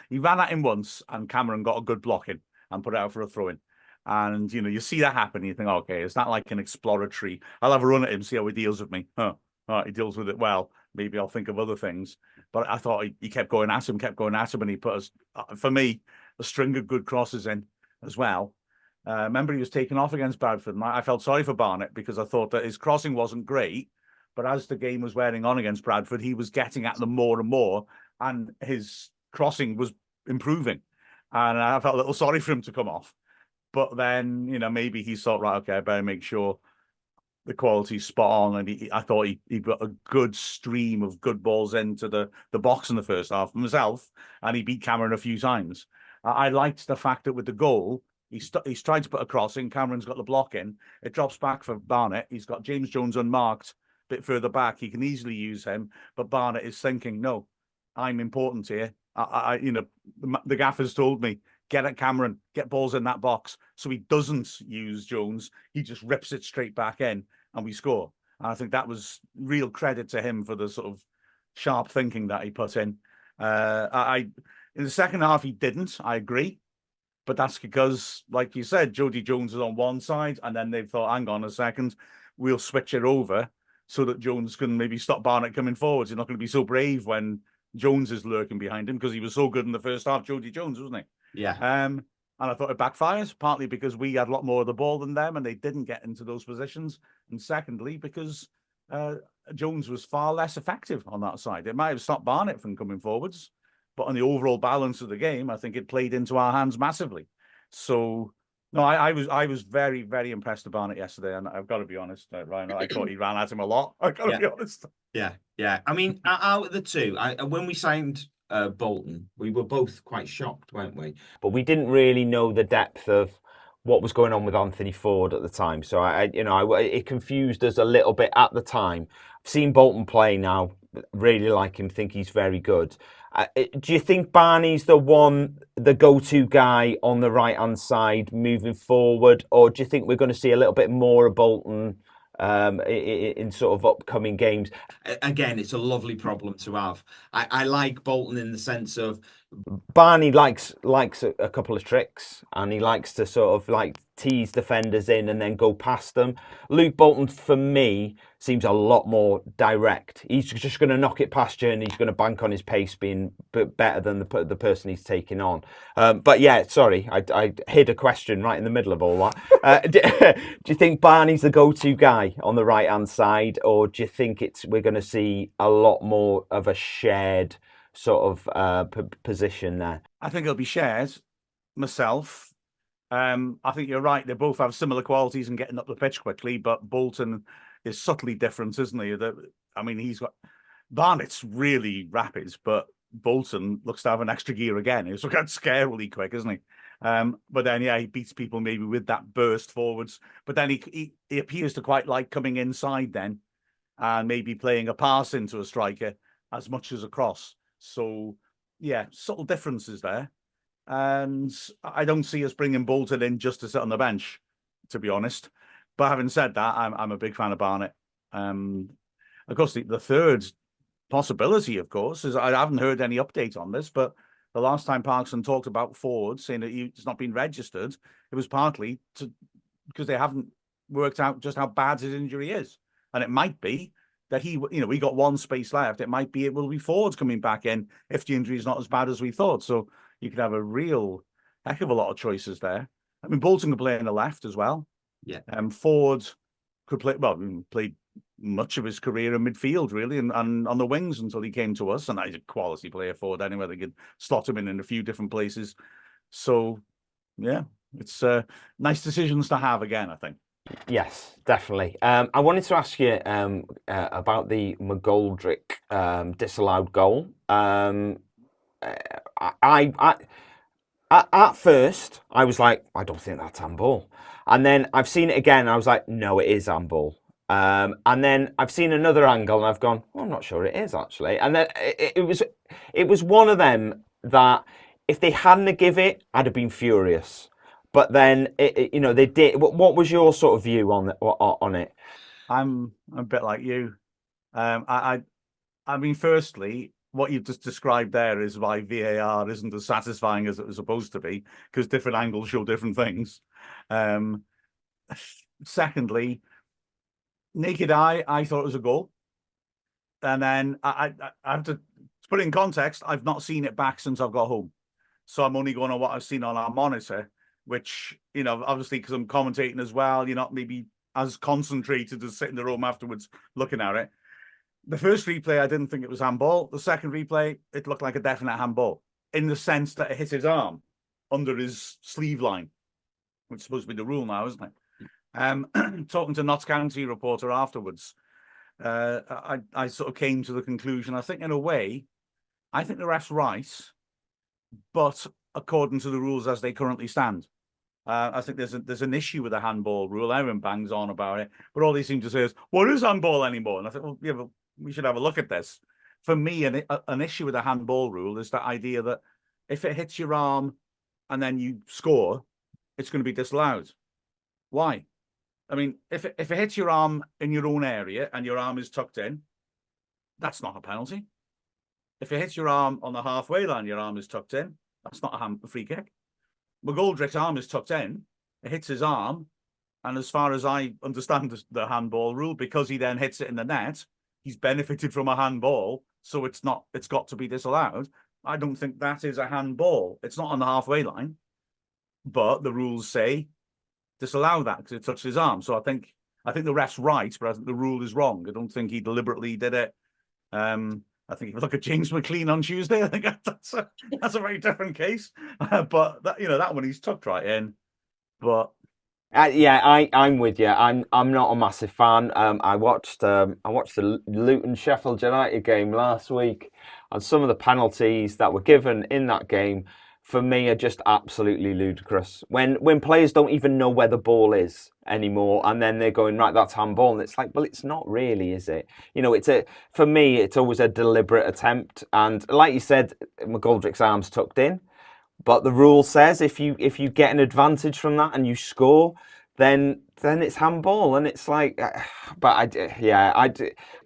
he ran at him once and Cameron got a good blocking and put it out for a throw-in. And, you see that happen. You think, okay, is that like an exploratory? I'll have a run at him, see how he deals with me. All right, he deals with it well. Maybe I'll think of other things. But I thought he kept going at him, and he put for me, a string of good crosses in as well. Remember, he was taken off against Bradford, and I felt sorry for Barnett because I thought that his crossing wasn't great, but as the game was wearing on against Bradford, he was getting at them more and more, and his crossing was improving, and I felt a little sorry for him to come off. But then, maybe he thought, right, okay, I better make sure the quality's spot on, and I thought he got a good stream of good balls into the box in the first half himself, and he beat Cameron a few times. I liked the fact that with the goal, He's tried to put a crossing. Cameron's got the block in. It drops back for Barnett. He's got James Jones unmarked a bit further back. He can easily use him. But Barnett is thinking, no, I'm important here. The gaffers told me, get at Cameron, get balls in that box. So he doesn't use Jones. He just rips it straight back in and we score. And I think that was real credit to him for the sort of sharp thinking that he put in. In the second half, he didn't. I agree. But that's because, like you said, Jody Jones is on one side, and then they've thought, hang on a second, we'll switch it over so that Jones can maybe stop Barnett coming forwards. He's not going to be so brave when Jones is lurking behind him, because he was so good in the first half, Jody Jones, wasn't he? Yeah. And I thought it backfires, partly because we had a lot more of the ball than them, and they didn't get into those positions. And secondly, because Jones was far less effective on that side. It might have stopped Barnett from coming forwards, but on the overall balance of the game, I think it played into our hands massively. So, no, I was very, very impressed with Barnett yesterday, and I've got to be honest, Ryan, I thought he ran at him a lot. I've got to be honest. Yeah. I mean, out of the two, when we signed Bolton, we were both quite shocked, weren't we? But we didn't really know the depth of what was going on with Anthony Ford at the time. So it confused us a little bit at the time. I've seen Bolton play now, really like him, think he's very good. Do you think Barney's the go-to guy on the right-hand side moving forward, or do you think we're going to see a little bit more of Bolton in sort of upcoming games? Again, it's a lovely problem to have. I like Bolton in the sense of Barney likes a couple of tricks, and he likes to sort of like tease defenders in and then go past them. Luke Bolton, for me, seems a lot more direct. He's just going to knock it past you, and he's going to bank on his pace being better than the person he's taking on. But yeah, sorry, I hid a question right in the middle of all that. Do you think Barney's the go-to guy on the right-hand side, or do you think we're going to see a lot more of a shared sort of position there? I think it'll be shared. Myself, I think you're right. They both have similar qualities in getting up the pitch quickly, but Bolton is subtly different, isn't he? Barnett's really rapid, but Bolton looks to have an extra gear again. He's got scarily quick, isn't he? But then, he beats people maybe with that burst forwards. But then he appears to quite like coming inside then, and maybe playing a pass into a striker as much as a cross. So, yeah, subtle differences there. And I don't see us bringing Bolton in just to sit on the bench, to be honest. But having said that, I'm a big fan of Barnett. Of course, the third possibility, of course, is I haven't heard any update on this, but the last time Parkinson talked about Ford, saying that he's not been registered, it was partly because they haven't worked out just how bad his injury is. And it might be that we got one space left. It might be able to be forwards coming back in if the injury is not as bad as we thought. So you could have a real heck of a lot of choices there. I mean, Bolton could play on the left as well. Yeah. Ford could play, played much of his career in midfield, really, and on the wings until he came to us. And he's a quality player forward anyway. They could slot him in a few different places. So, yeah, it's nice decisions to have again, I think. Yes, definitely. I wanted to ask you about the McGoldrick disallowed goal. At first, I was like, I don't think that's handball. And then I've seen it again, and I was like, no, it is handball. And then I've seen another angle, and I've gone, well, I'm not sure it is actually. And then it was one of them that if they hadn't give it, I'd have been furious. But then they did. What was your sort of view on it? I'm a bit like you. I mean, firstly, what you've just described there is why VAR isn't as satisfying as it was supposed to be, because different angles show different things. Secondly, naked eye, I thought it was a goal. And then I have to put it in context, I've not seen it back since I've got home. So I'm only going on what I've seen on our monitor, which, obviously because I'm commentating as well, you're not maybe as concentrated as sitting in the room afterwards looking at it. The first replay, I didn't think it was handball. The second replay, it looked like a definite handball in the sense that it hit his arm under his sleeve line, which is supposed to be the rule now, isn't it? Talking to Notts County reporter afterwards, I sort of came to the conclusion, I think in a way, I think the ref's right, but according to the rules as they currently stand. I think there's an issue with the handball rule. Everyone bangs on about it, but all they seem to say is, what is handball anymore? And I think, well, yeah, but we should have a look at this. For me, an issue with the handball rule is that idea that if it hits your arm and then you score, it's going to be disallowed. Why? I mean, if it hits your arm in your own area and your arm is tucked in, that's not a penalty. If it hits your arm on the halfway line, your arm is tucked in, that's not a free kick. McGoldrick's arm is tucked in, it hits his arm, and as far as I understand the handball rule, because he then hits it in the net, he's benefited from a handball, so it's got to be disallowed. I don't think that is a handball. It's not on the halfway line, but the rules say disallow that because it touched his arm. So I think the ref's right, but I think the rule is wrong. I don't think he deliberately did it. I think if you look at James McLean on Tuesday, I think that's a very different case. But that one he's tucked right in. But yeah, I'm with you. I'm not a massive fan. I watched the Luton Sheffield United game last week, and some of the penalties that were given in that game for me are just absolutely ludicrous. When players don't even know where the ball is anymore, and then they're going, right, that's handball, and it's like, well, it's not really, is it? For me, it's always a deliberate attempt, and like you said, McGoldrick's arm's tucked in, but the rule says if you get an advantage from that and you score, then it's handball, and it's like,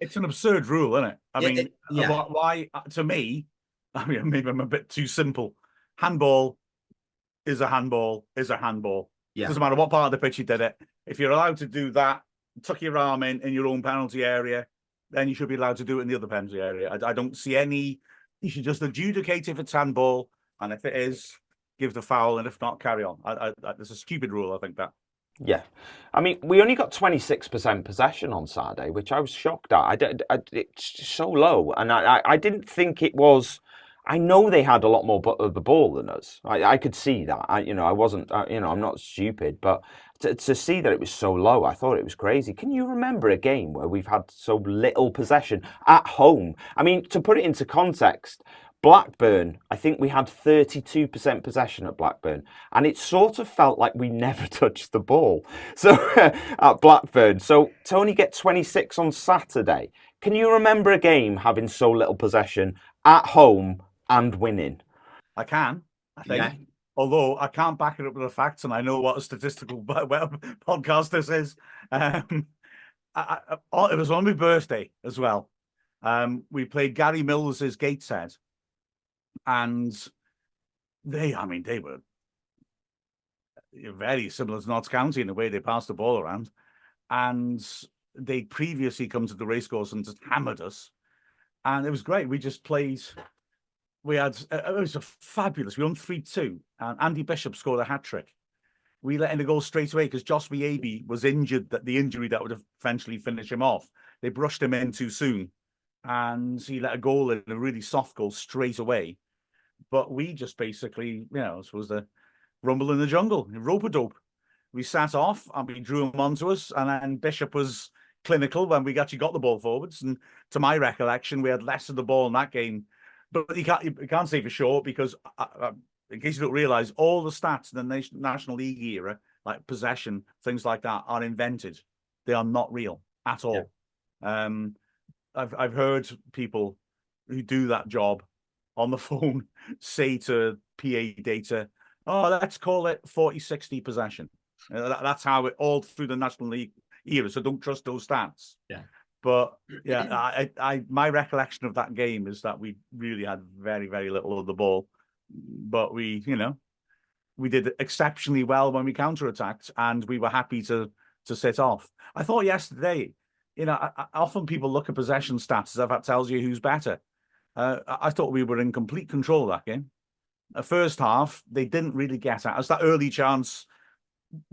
it's an absurd rule, isn't it? I mean, yeah. Why to me? I mean, maybe I'm a bit too simple. Handball is a handball is a handball. Yeah. Doesn't matter what part of the pitch you did it. If you're allowed to do that, tuck your arm in your own penalty area, then you should be allowed to do it in the other penalty area. I don't see any. You should just adjudicate if it's handball, and if it is, give the foul, and if not, carry on. There's a stupid rule, I think, that. Yeah, I mean, we only got 26% possession on Saturday, which I was shocked at. It's so low, and I didn't think it was. I know they had a lot more of the ball than us. I could see that. I wasn't. I'm not stupid, but to see that it was so low, I thought it was crazy. Can you remember a game where we've had so little possession at home? I mean, to put it into context, Blackburn, I think we had 32% possession at Blackburn, and it sort of felt like we never touched the ball. So at Blackburn, so to only get 26 on Saturday, can you remember a game having so little possession at home and winning? I can, I think. Yeah. Although I can't back it up with the facts, and I know what a statistical podcast this is. It was on my birthday as well. We played Gary Mills's Gateshead, and they were very similar to Notts County in the way they passed the ball around. And they'd previously come to the racecourse and just hammered us. And it was great. We just played. We had, it was fabulous. We won 3-2. And Andy Bishop scored a hat-trick. We let in a goal straight away because Josh Viaby was injured, that the injury that would eventually finish him off. They brushed him in too soon. And he let a goal in, a really soft goal straight away. But we just basically, it was the rumble in the jungle, rope-a-dope. We sat off and we drew him onto us. And then Bishop was clinical when we actually got the ball forwards. And to my recollection, we had less of the ball in that game. But you can't say for sure because, in case you don't realise, all the stats in the National League era, like possession, things like that, are invented. They are not real at all. Yeah. I've heard people who do that job on the phone say to PA data, "Oh, let's call it 40-60 possession." That's how it all through the National League era. So don't trust those stats. Yeah. But yeah, my recollection of that game is that we really had very, very little of the ball, but we did exceptionally well when we counterattacked, and we were happy to sit off. I thought yesterday, often people look at possession stats as if that tells you who's better. I thought we were in complete control of that game. The first half, they didn't really get at us. That early chance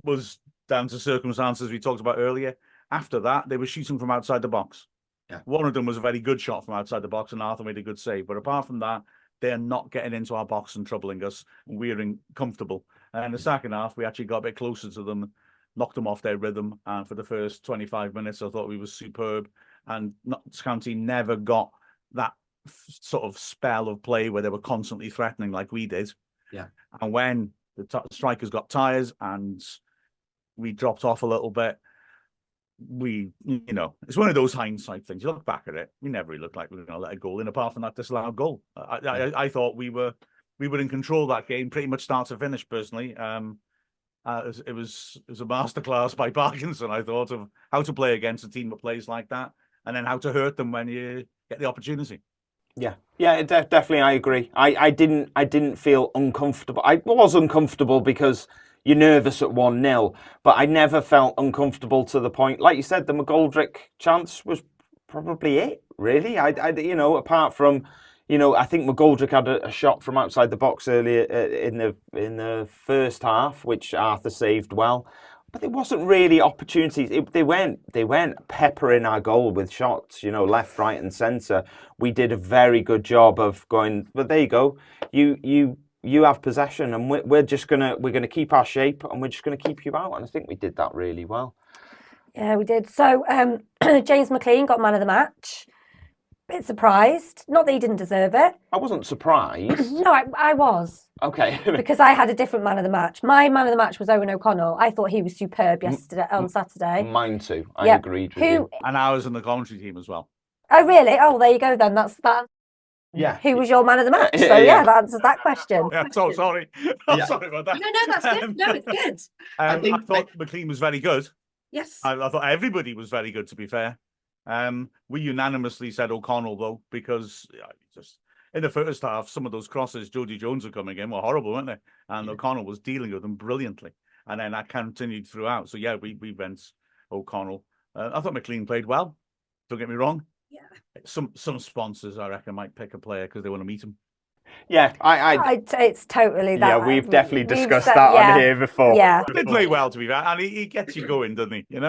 was down to circumstances we talked about earlier. After that, they were shooting from outside the box. Yeah. One of them was a very good shot from outside the box, and Arthur made a good save. But apart from that, they're not getting into our box and troubling us. We're comfortable. And in the second half, we actually got a bit closer to them, knocked them off their rhythm. And for the first 25 minutes, I thought we were superb. And Notts County never got that sort of spell of play where they were constantly threatening like we did. Yeah. And when the strikers got tired and we dropped off a little bit, it's one of those hindsight things. You look back at it, we never really looked like we were going to let a goal in, apart from that disallowed goal. I thought we were in control of that game, pretty much start to finish. Personally, it was a masterclass by Parkinson. I thought of how to play against a team that plays like that, and then how to hurt them when you get the opportunity. Yeah, definitely, I agree. I didn't feel uncomfortable. I was uncomfortable because you're nervous at 1-0, but I never felt uncomfortable to the point, like you said, the McGoldrick chance was probably it, really. Apart from, I think McGoldrick had a shot from outside the box earlier in the first half, which Arthur saved well. But there wasn't really opportunities. They went peppering our goal with shots, left, right, and centre. We did a very good job of going. But there you go. You have possession, and we're gonna keep our shape, and we're just gonna keep you out. And I think we did that really well. Yeah, we did. So James McLean got man of the match. Bit surprised. Not that he didn't deserve it. I wasn't surprised. No, I was. Okay. Because I had a different man of the match. My man of the match was Owen O'Connell. I thought he was superb yesterday on Saturday. Mine too. I agreed with you. And I was in the commentary team as well. Oh, really? Oh, there you go then. That's that. Yeah. Who was your man of the match? So that answers that question. Yeah, so sorry. Sorry about that. No, that's good. No, it's good. I thought McLean was very good. Yes. I thought everybody was very good, to be fair. We unanimously said O'Connell, though, because just in the first half, some of those crosses Jody Jones were coming in were horrible, weren't they? And O'Connell was dealing with them brilliantly. And then that continued throughout. So, yeah, we went O'Connell. I thought McLean played well. Don't get me wrong. Yeah. Some sponsors, I reckon, might pick a player because they want to meet him. Yeah, it's totally that. Yeah, we've definitely discussed that on here before. Yeah. He did play well, to be fair. And he gets you going, doesn't he?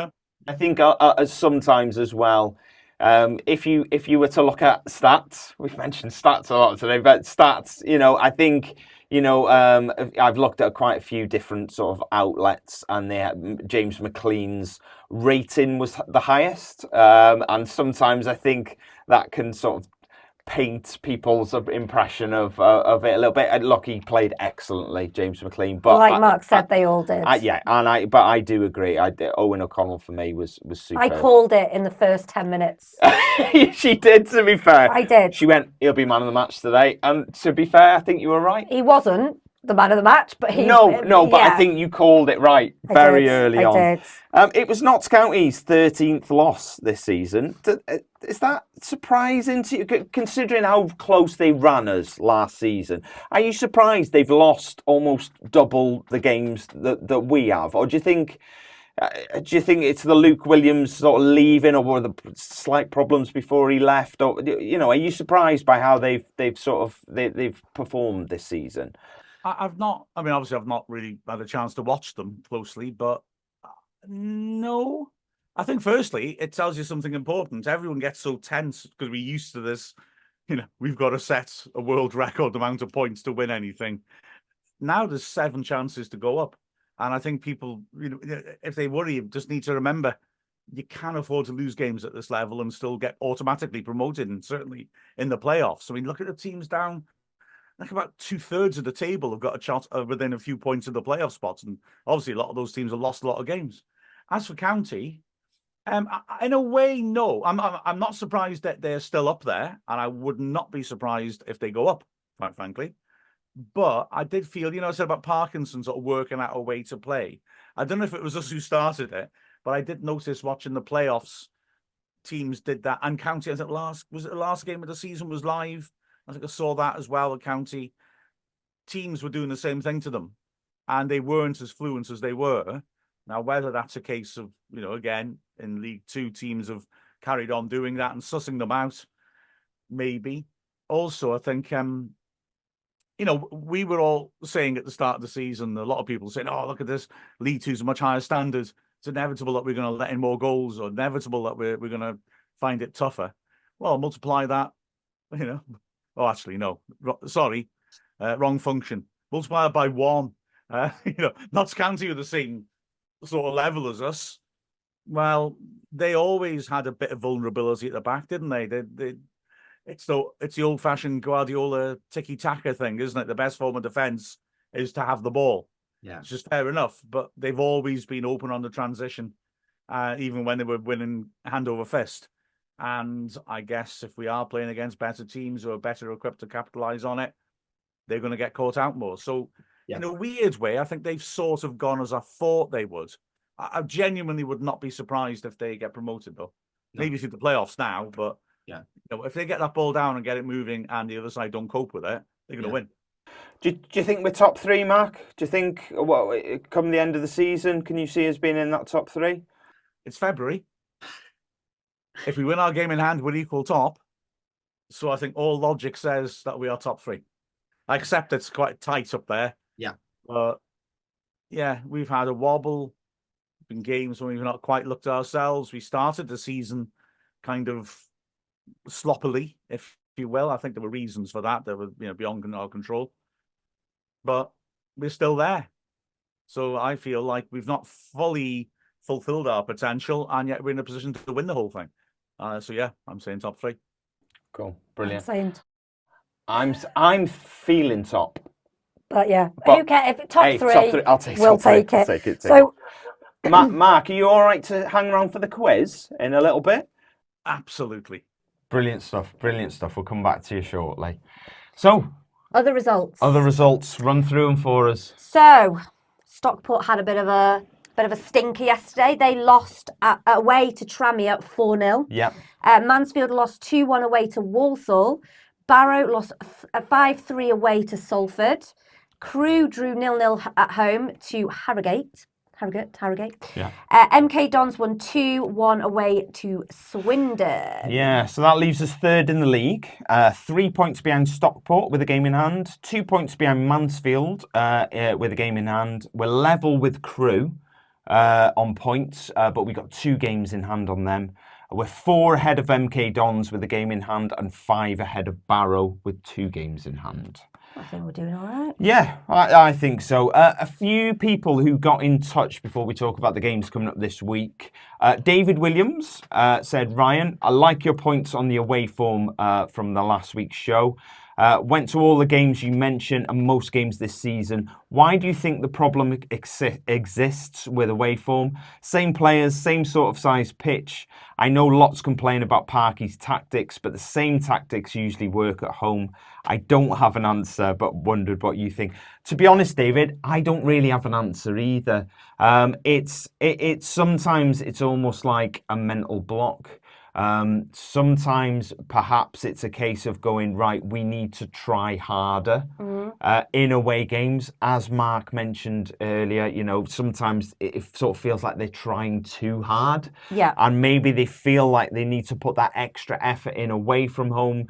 I think sometimes as well, if you were to look at stats, we've mentioned stats a lot today, but stats, I think, I've looked at quite a few different sort of outlets, and James McLean's rating was the highest. And sometimes I think that can sort of paint people's impression of it a little bit. Look, he played excellently, James McLean. But like Mark said, they all did. But I do agree. Owen O'Connell for me was super. I called it in the first 10 minutes. She did, to be fair. I did. She went, he'll be man of the match today. And to be fair, I think you were right. He wasn't the man of the match, but he... But I think you called it right very early on. I did. It was Notts County's 13th loss this season. Is that surprising to you, considering how close they ran us last season? Are you surprised they've lost almost double the games that we have? Or do you think Do you think it's the Luke Williams sort of leaving, or were the slight problems before he left? Or are you surprised by how they've performed this season? I've not. I mean, obviously, I've not really had a chance to watch them closely, but no. I think firstly, it tells you something important. Everyone gets so tense because we're used to this. We've got to set a world record amount of points to win anything. Now there's 7 chances to go up. And I think people, if they worry, just need to remember you can't afford to lose games at this level and still get automatically promoted, and certainly in the playoffs. I mean, look at the teams down. Like about 2/3 of the table have got a shot within a few points of the playoff spots. And obviously a lot of those teams have lost a lot of games. As for County, in a way, no. I'm not surprised that they're still up there, and I would not be surprised if they go up, quite frankly. But I did feel, I said about Parkinson sort of working out a way to play. I don't know if it was us who started it, but I did notice watching the playoffs, teams did that. And County, I think was it the last game of the season was live? I think I saw that as well. The County teams were doing the same thing to them, and they weren't as fluent as they were. Now, whether that's a case of, again, in League Two, teams have carried on doing that and sussing them out, maybe. Also, I think, we were all saying at the start of the season, a lot of people saying, oh, look at this, League Two's a much higher standard. It's inevitable that we're going to let in more goals, or inevitable that we're going to find it tougher. Well, multiply that, Oh, actually, no. Sorry. Wrong function. Multiply it by 1. Notts County were the same sort of level as us. Well, they always had a bit of vulnerability at the back, didn't they? It's the old-fashioned Guardiola tiki-taka thing, isn't it? The best form of defence is to have the ball. Yeah. It's just fair enough. But they've always been open on the transition, even when they were winning hand over fist. And I guess if we are playing against better teams who are better equipped to capitalise on it, they're going to get caught out more. So, in a weird way, I think they've sort of gone as I thought they would. I genuinely would not be surprised if they get promoted, though. No. Maybe through the playoffs now, but if they get that ball down and get it moving and the other side don't cope with it, they're going to win. Do you think we're top 3, Mark? Do you think, come the end of the season, can you see us being in that top 3? It's February. If we win our game in hand, we're equal top. So I think all logic says that we are top 3. I accept it's quite tight up there. Yeah. But we've had a wobble. Been games when we've not quite looked at ourselves. We started the season kind of sloppily, if you will. I think there were reasons for that. They were, beyond our control. But we're still there. So I feel like we've not fully fulfilled our potential, and yet we're in a position to win the whole thing. I'm saying top 3. Cool, brilliant. I'm feeling top. But who cares? If top 3, top 3, I'll take it. I'll take it. So, Mark, are you all right to hang around for the quiz in a little bit? Absolutely. Brilliant stuff. We'll come back to you shortly. So, other results. Run through them for us. So, Stockport had a bit of a stinker yesterday. They lost away to Tranmere 4-0. Yeah. Mansfield lost 2-1 away to Walsall. Barrow lost 5-3 away to Salford. Crewe drew 0-0 at home to Harrogate. Yeah. MK Dons won 2-1 away to Swindon. Yeah, so that leaves us 3rd in the league. 3 points behind Stockport with a game in hand. 2 points behind Mansfield with a game in hand. We're level with Crewe on points, but we've got 2 games in hand on them. We're 4 ahead of MK Dons with a game in hand and 5 ahead of Barrow with 2 games in hand. I think we're doing all right. Yeah, I think so. A few people who got in touch before we talk about the games coming up this week. David Williams said, Ryan, I like your points on the away form from the last week's show. Went to all the games you mentioned and most games this season. Why do you think the problem exists with away form? Same players, same sort of size pitch. I know lots complain about Parky's tactics, but the same tactics usually work at home. I don't have an answer, but wondered what you think. To be honest, David, I don't really have an answer either. It's sometimes it's almost like a mental block. Sometimes perhaps it's a case of going, right, we need to try harder in away games. As Mark mentioned earlier, you know, sometimes it sort of feels like they're trying too hard. Yeah. And maybe they feel like they need to put that extra effort in away from home.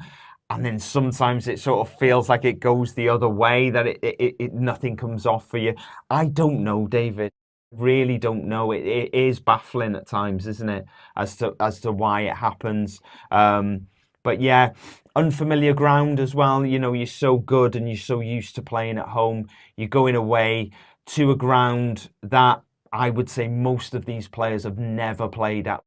And then sometimes it sort of feels like it goes the other way, that it nothing comes off for you. I don't know, David. Really don't know. It is baffling at times, isn't it, as to why it happens. But yeah, unfamiliar ground as well. You know, you're so good and you're so used to playing at home. You're going away to a ground that I would say most of these players have never played at.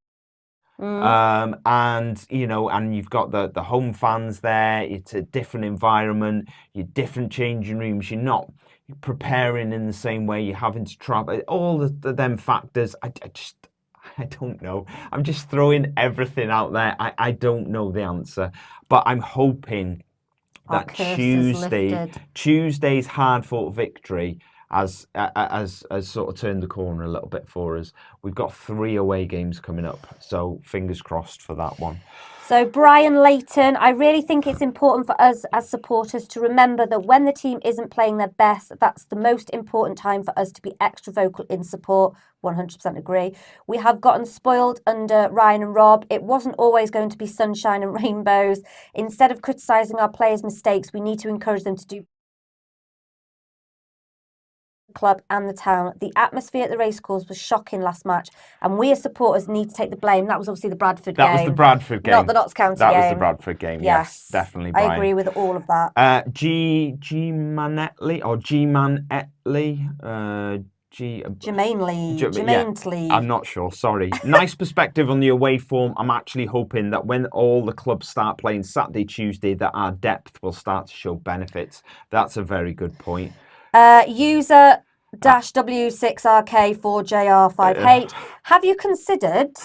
And you know, and you've got the home fans there. It's a different environment. You're different changing rooms. You're not preparing in the same way. You're having to travel. All them factors. I don't know. I'm just throwing everything out there. I don't know the answer, but I'm hoping that Tuesday's hard-fought victory as sort of turned the corner a little bit for us. We've got 3 away games coming up, so fingers crossed for that one. So Brian Layton, I really think it's important for us as supporters to remember that when the team isn't playing their best, that's the most important time for us to be extra vocal in support. 100% agree. We have gotten spoiled under Ryan and Rob. It wasn't always going to be sunshine and rainbows. Instead of criticising our players' mistakes, we need to encourage them to do club and the town. The atmosphere at the racecourse was shocking last match, and we as supporters need to take the blame. That was obviously the Bradford game. That was the Bradford game. Not the Notts County game. That was the Bradford game. Yes, definitely, Brian. I agree with all of that. G-Manetley or G-Man-Etley. Jermaine. I'm not sure, sorry. Nice perspective on the away form. I'm actually hoping that when all the clubs start playing Saturday, Tuesday, that our depth will start to show benefits. That's a very good point. User -W6RK4JR58. Have you considered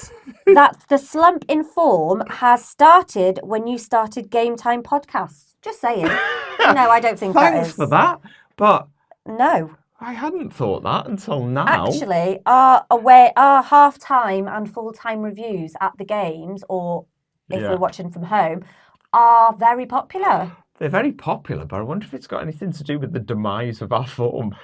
that the slump in form has started when you started Game Time podcasts? Just saying. No, I don't think that is. Thanks for that, but no. I hadn't thought that until now. Actually, our half-time and full-time reviews at the games, or if we're watching from home, are very popular. They're very popular, but I wonder if it's got anything to do with the demise of our form.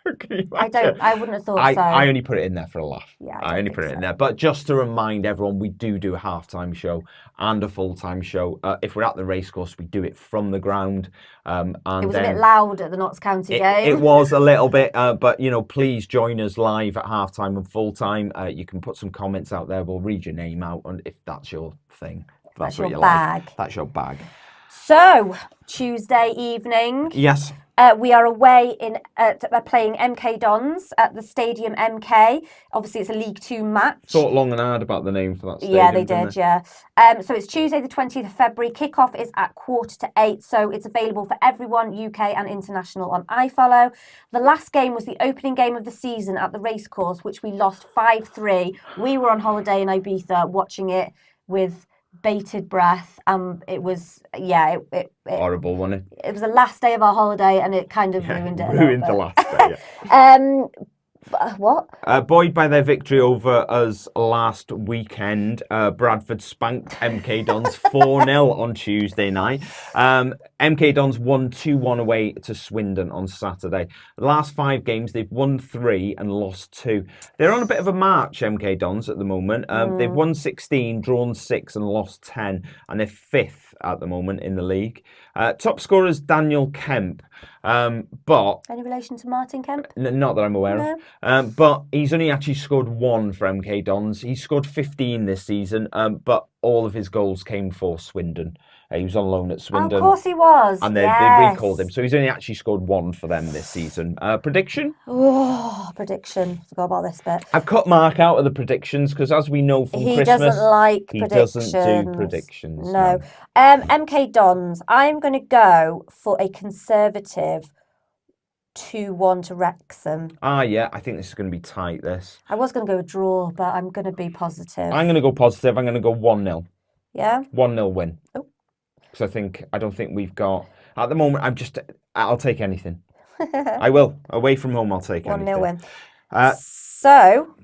I wouldn't have thought so. I only put it in there for a laugh. Yeah, I only put it in there. But just to remind everyone, we do a half-time show and a full-time show. If we're at the racecourse, we do it from the ground. And it was a bit loud at the Notts County game. It was a little bit, but you know, please join us live at half-time and full-time. You can put some comments out there. We'll read your name out, and if that's your thing, that's what you like. That's your bag. So Tuesday evening. Yes. We are away playing MK Dons at the Stadium MK. Obviously, it's a League Two match. Thought long and hard about the name for that stadium. Yeah, they did, yeah. So it's Tuesday the 20th of February. Kickoff is at 7:45, so it's available for everyone, UK and international, on iFollow. The last game was the opening game of the season at the racecourse, which we lost 5-3. We were on holiday in Ibiza watching it with bated breath. It was, horrible, wasn't it? It was the last day of our holiday, and it kind of ruined it. Ruined the last day. Yeah. What? Buoyed by their victory over us last weekend, Bradford spanked MK Dons 4-0 on Tuesday night. MK Dons won 2-1 away to Swindon on Saturday. The last 5 games, they've won 3 and lost 2. They're on a bit of a march, MK Dons, at the moment. They've won 16, drawn 6 and lost 10, and they're 5th at the moment in the league. Top scorer is Daniel Kemp. But any relation to Martin Kemp? Not that I'm aware of. But he's only actually scored 1 for MK Dons. He scored 15 this season, but all of his goals came for Swindon. He was on loan at Swindon. Of course he was. And they recalled him. So he's only actually scored 1 for them this season. Prediction? Oh, prediction. Forgot about this bit. I've cut Mark out of the predictions because, as we know from Christmas, doesn't like predictions. He doesn't do predictions. No. MK Dons, I'm going to go for a conservative 2-1 to Wrexham. Yeah, I think this is going to be tight, this. I was going to go a draw, but I'm going to be positive. I'm going to go positive. I'm going to go 1-0. Yeah? 1-0 win. Oh. Because I don't think we've got, at the moment, I'll take anything. I will. Away from home, I'll take anything. 1-0 win. So,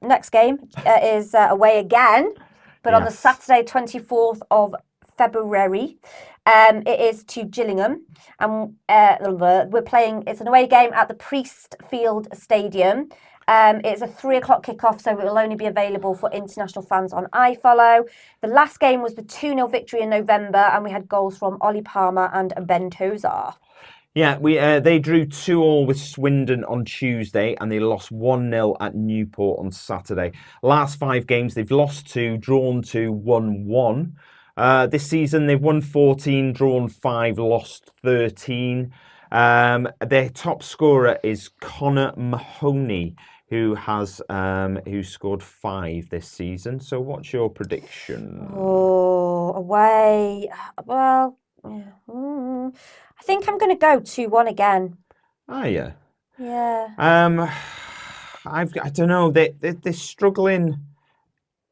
next game is away again But on the Yes. Saturday, 24th of February, it is to Gillingham, and we're playing. It's an away game at the Priestfield Stadium. It's a 3:00 kickoff, so it will only be available for international fans on iFollow. The last game was the 2-0 victory in November, and we had goals from Ollie Palmer and Ben Tozar. Yeah, they drew 2-2 with Swindon on Tuesday, and they lost 1-0 at Newport on Saturday. Last 5 games, they've lost 2, drawn 2, won 1. This season, they've won 14, drawn 5, lost 13. Their top scorer is Connor Mahoney, who scored 5 this season. So, what's your prediction? Oh, away. Well, I think I'm going to go 2-1 again. Oh yeah. Yeah. I don't know. They're struggling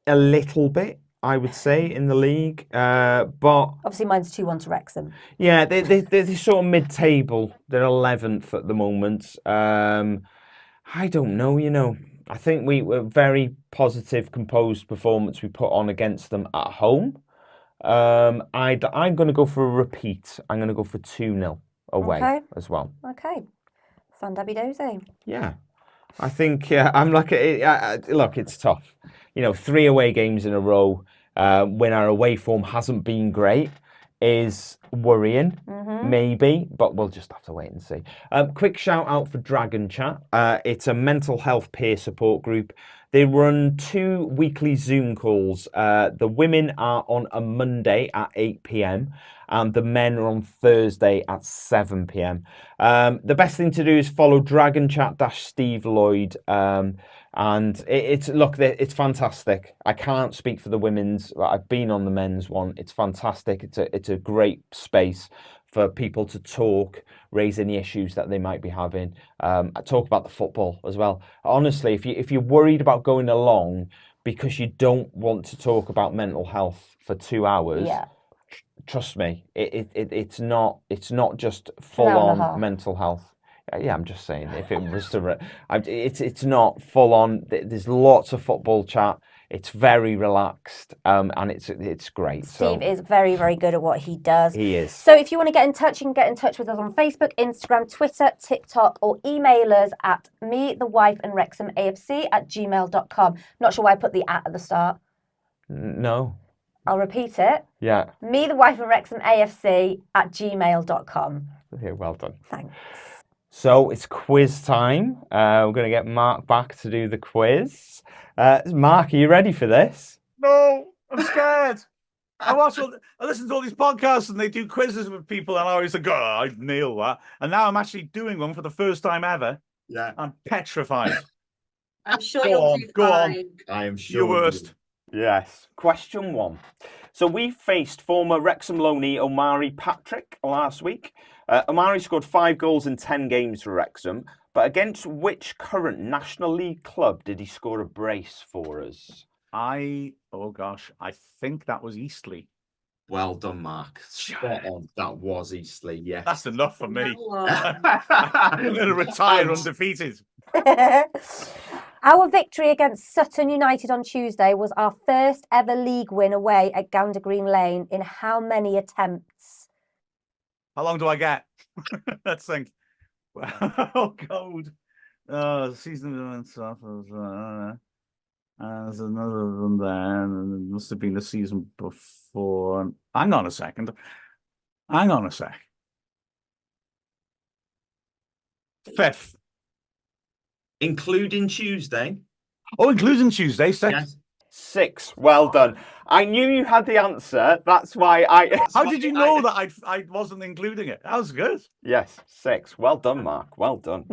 a little bit, I would say, in the league. But Obviously, mine's 2-1 to Wrexham. yeah, they're sort of mid-table. They're 11th at the moment. I don't know. I think we were very positive, composed performance we put on against them at home. I'm going to go for a repeat. I'm going to go for 2-0 away as well. Okay. Fandabby-dozy. Yeah. I think I'm like look, it's tough. 3 away games in a row when our away form hasn't been great is worrying, maybe, but we'll just have to wait and see. Quick shout out for Dragon Chat. It's a mental health peer support group. They run 2 weekly Zoom calls. The women are on a Monday at 8 p.m. and the men are on Thursday at 7 p.m. The best thing to do is follow Dragon Chat-Steve Lloyd. And it's fantastic. I can't speak for the women's. I've been on the men's one. It's fantastic. It's a great space for people to talk, raise any issues that they might be having. Talk about the football as well. Honestly, if you're worried about going along because you don't want to talk about mental health for 2 hours, trust me, it's not just full on mental health. Yeah, I'm just saying, if it was to, it's not full on. There's lots of football chat. It's very relaxed, and it's great. Steve is very, very good at what he does. He is. So if you want to get in touch, you can get in touch with us on Facebook, Instagram, Twitter, TikTok, or email us at methewifeandwrexhamafc@gmail.com. Not sure why I put the at the start. No. I'll repeat it. Yeah. methewifeandwrexhamafc@gmail.com. Yeah, well done. Thanks. So it's quiz time. We're going to get Mark back to do the quiz. Mark, are you ready for this? No, I'm scared. I listen to all these podcasts and they do quizzes with people, and I always think, oh, I'd nail that. And now I'm actually doing one for the first time ever. Yeah. I'm petrified. I'm sure Go you'll on, do go on. fine. I am sure. Your worst. Yes. Question 1. So we faced former Wrexham loanee Omari Patrick last week. Omari scored 5 goals in 10 games for Wrexham, but against which current National League club did he score a brace for us? I think that was Eastleigh. Well done, Mark. Spot on. That was Eastleigh, yes. That's enough for me. No, I'm going to retire undefeated. Our victory against Sutton United on Tuesday was our first ever league win away at Gander Green Lane in how many attempts? How long do I get? Let's think. Oh, God. Season and stuff. There's another one there. And it must have been the season before. Hang on a sec. Fifth. Including Tuesday. Oh, including Tuesday. Sixth. Yes. 6. Well done. I knew you had the answer. That's why I... How did you know that I wasn't including it? That was good. Yes, 6. Well done, Mark. Well done.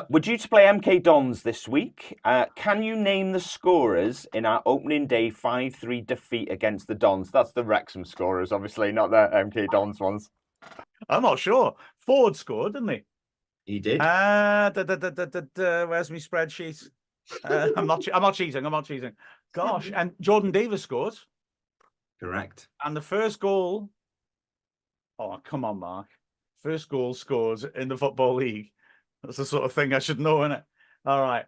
We're due to play MK Dons this week. Can you name the scorers in our opening day 5-3 defeat against the Dons? That's the Wrexham scorers, obviously, not the MK Dons ones. I'm not sure. Ford scored, didn't he? He did. Where's my spreadsheet? I'm not cheating. Gosh, and Jordan Davis scored. Correct. And the first goal. Oh, come on, Mark. First goal scored in the Football League. That's the sort of thing I should know, innit? All right.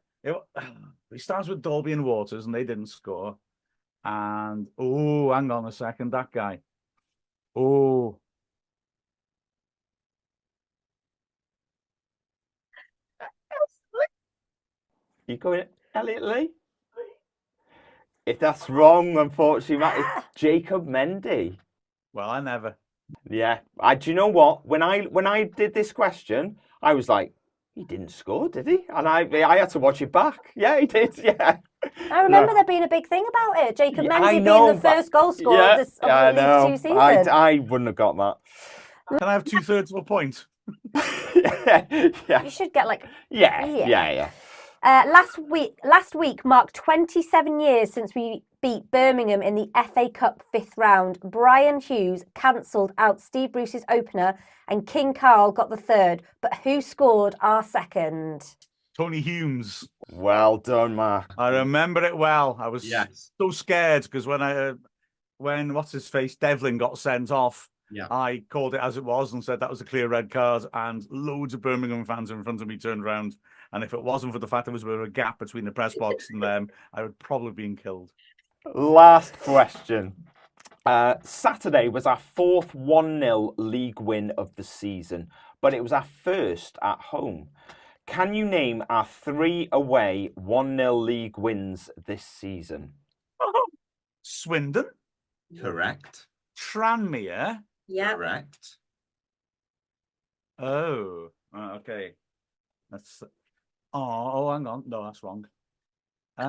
He starts with Dolby and Waters, and they didn't score. And oh, hang on a second, that guy. Oh, You going Elliot Lee? If that's wrong, unfortunately, Matt, it's Jacob Mendy. well, I never. Yeah. Do you know what? When I did this question, I was like, he didn't score, did he? And I had to watch it back. Yeah, he did. Yeah. I remember there being a big thing about it. Jacob Yeah, Mendy I know, being the first goal scorer yeah, of this of I the know. League Two season. I wouldn't have got that. Can I have 2/3 of a point? yeah. You should get like Yeah. last week marked 27 years since we beat Birmingham in the FA Cup 5th round. Brian Hughes cancelled out Steve Bruce's opener and King Carl got the third. But who scored our second? Tony Humes. Well done, Mark. I remember it well. I was Yes. so scared because when what's his face Devlin got sent off, Yeah. I called it as it was and said that was a clear red card, and loads of Birmingham fans in front of me turned around. And if it wasn't for the fact there was a gap between the press box and them, I would probably have been killed. Last question. Saturday was our 4th 1-0 league win of the season, but it was our first at home. Can you name our 3 away 1-0 league wins this season? Swindon, Correct. Tranmere. Yeah. Correct. Oh, okay. That's hang on. No, that's wrong. Who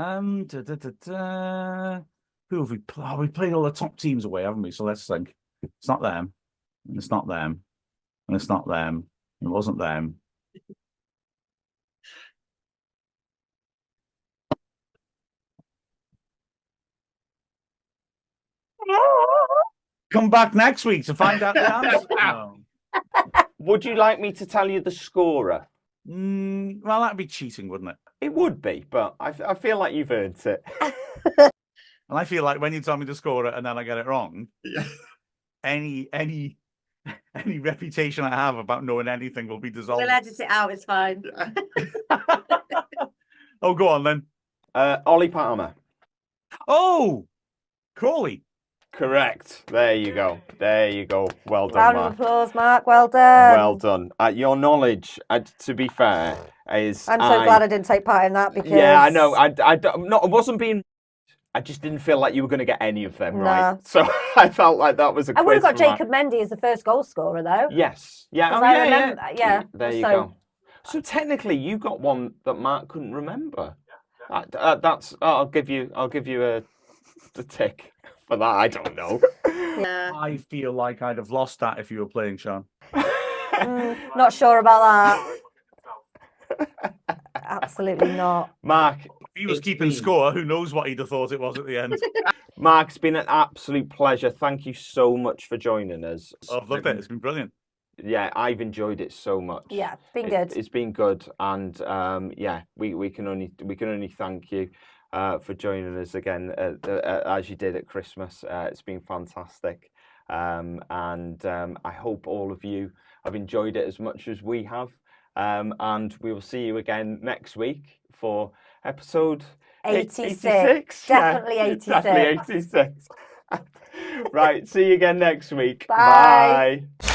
have we played? Oh, we played all the top teams away, haven't we? So let's think. It's not them. And it's not them. And it's not them. It wasn't them. Come back next week to find out the answer. No. Would you like me to tell you the scorer? Well, that'd be cheating, wouldn't it? It would be, but I feel like you've earned it. And I feel like when you tell me to score it and then I get it wrong, Yeah. any reputation I have about knowing anything will be dissolved. We'll edit it out, it's fine. Oh, go on then. Ollie Palmer. Oh, Crawley. Correct. There you go. There you go. Well done, Round of Mark. applause, Mark. Well done. Well done. Your knowledge, to be fair, is. I'm so glad I didn't take part in that because. Yeah, I know. I wasn't being. I just didn't feel like you were going to get any of them right. So I felt like that was a. I would have got quiz for Jacob Mendy as the first goal scorer, though. Yes. Yeah. 'Cause Oh, I yeah, remember, yeah. There you So- go. So technically, you got one that Mark couldn't remember. That's. I'll give you a tick for that. I don't know. Yeah. I feel like I'd have lost that if you were playing, Sean. Not sure about that. Absolutely not. Mark, If he was It's keeping been- score, who knows what he'd have thought it was at the end. Mark, it's been an absolute pleasure. Thank you so much for joining us. I've loved it. It's been brilliant. Yeah, I've enjoyed it so much. Yeah, it's been good. It's been good, and yeah, we can only thank you for joining us again as you did at Christmas. It's been fantastic, and I hope all of you have enjoyed it as much as we have. And we will see you again next week for episode 86. Definitely 86. Definitely 86. Right, see you again next week. Bye. Bye.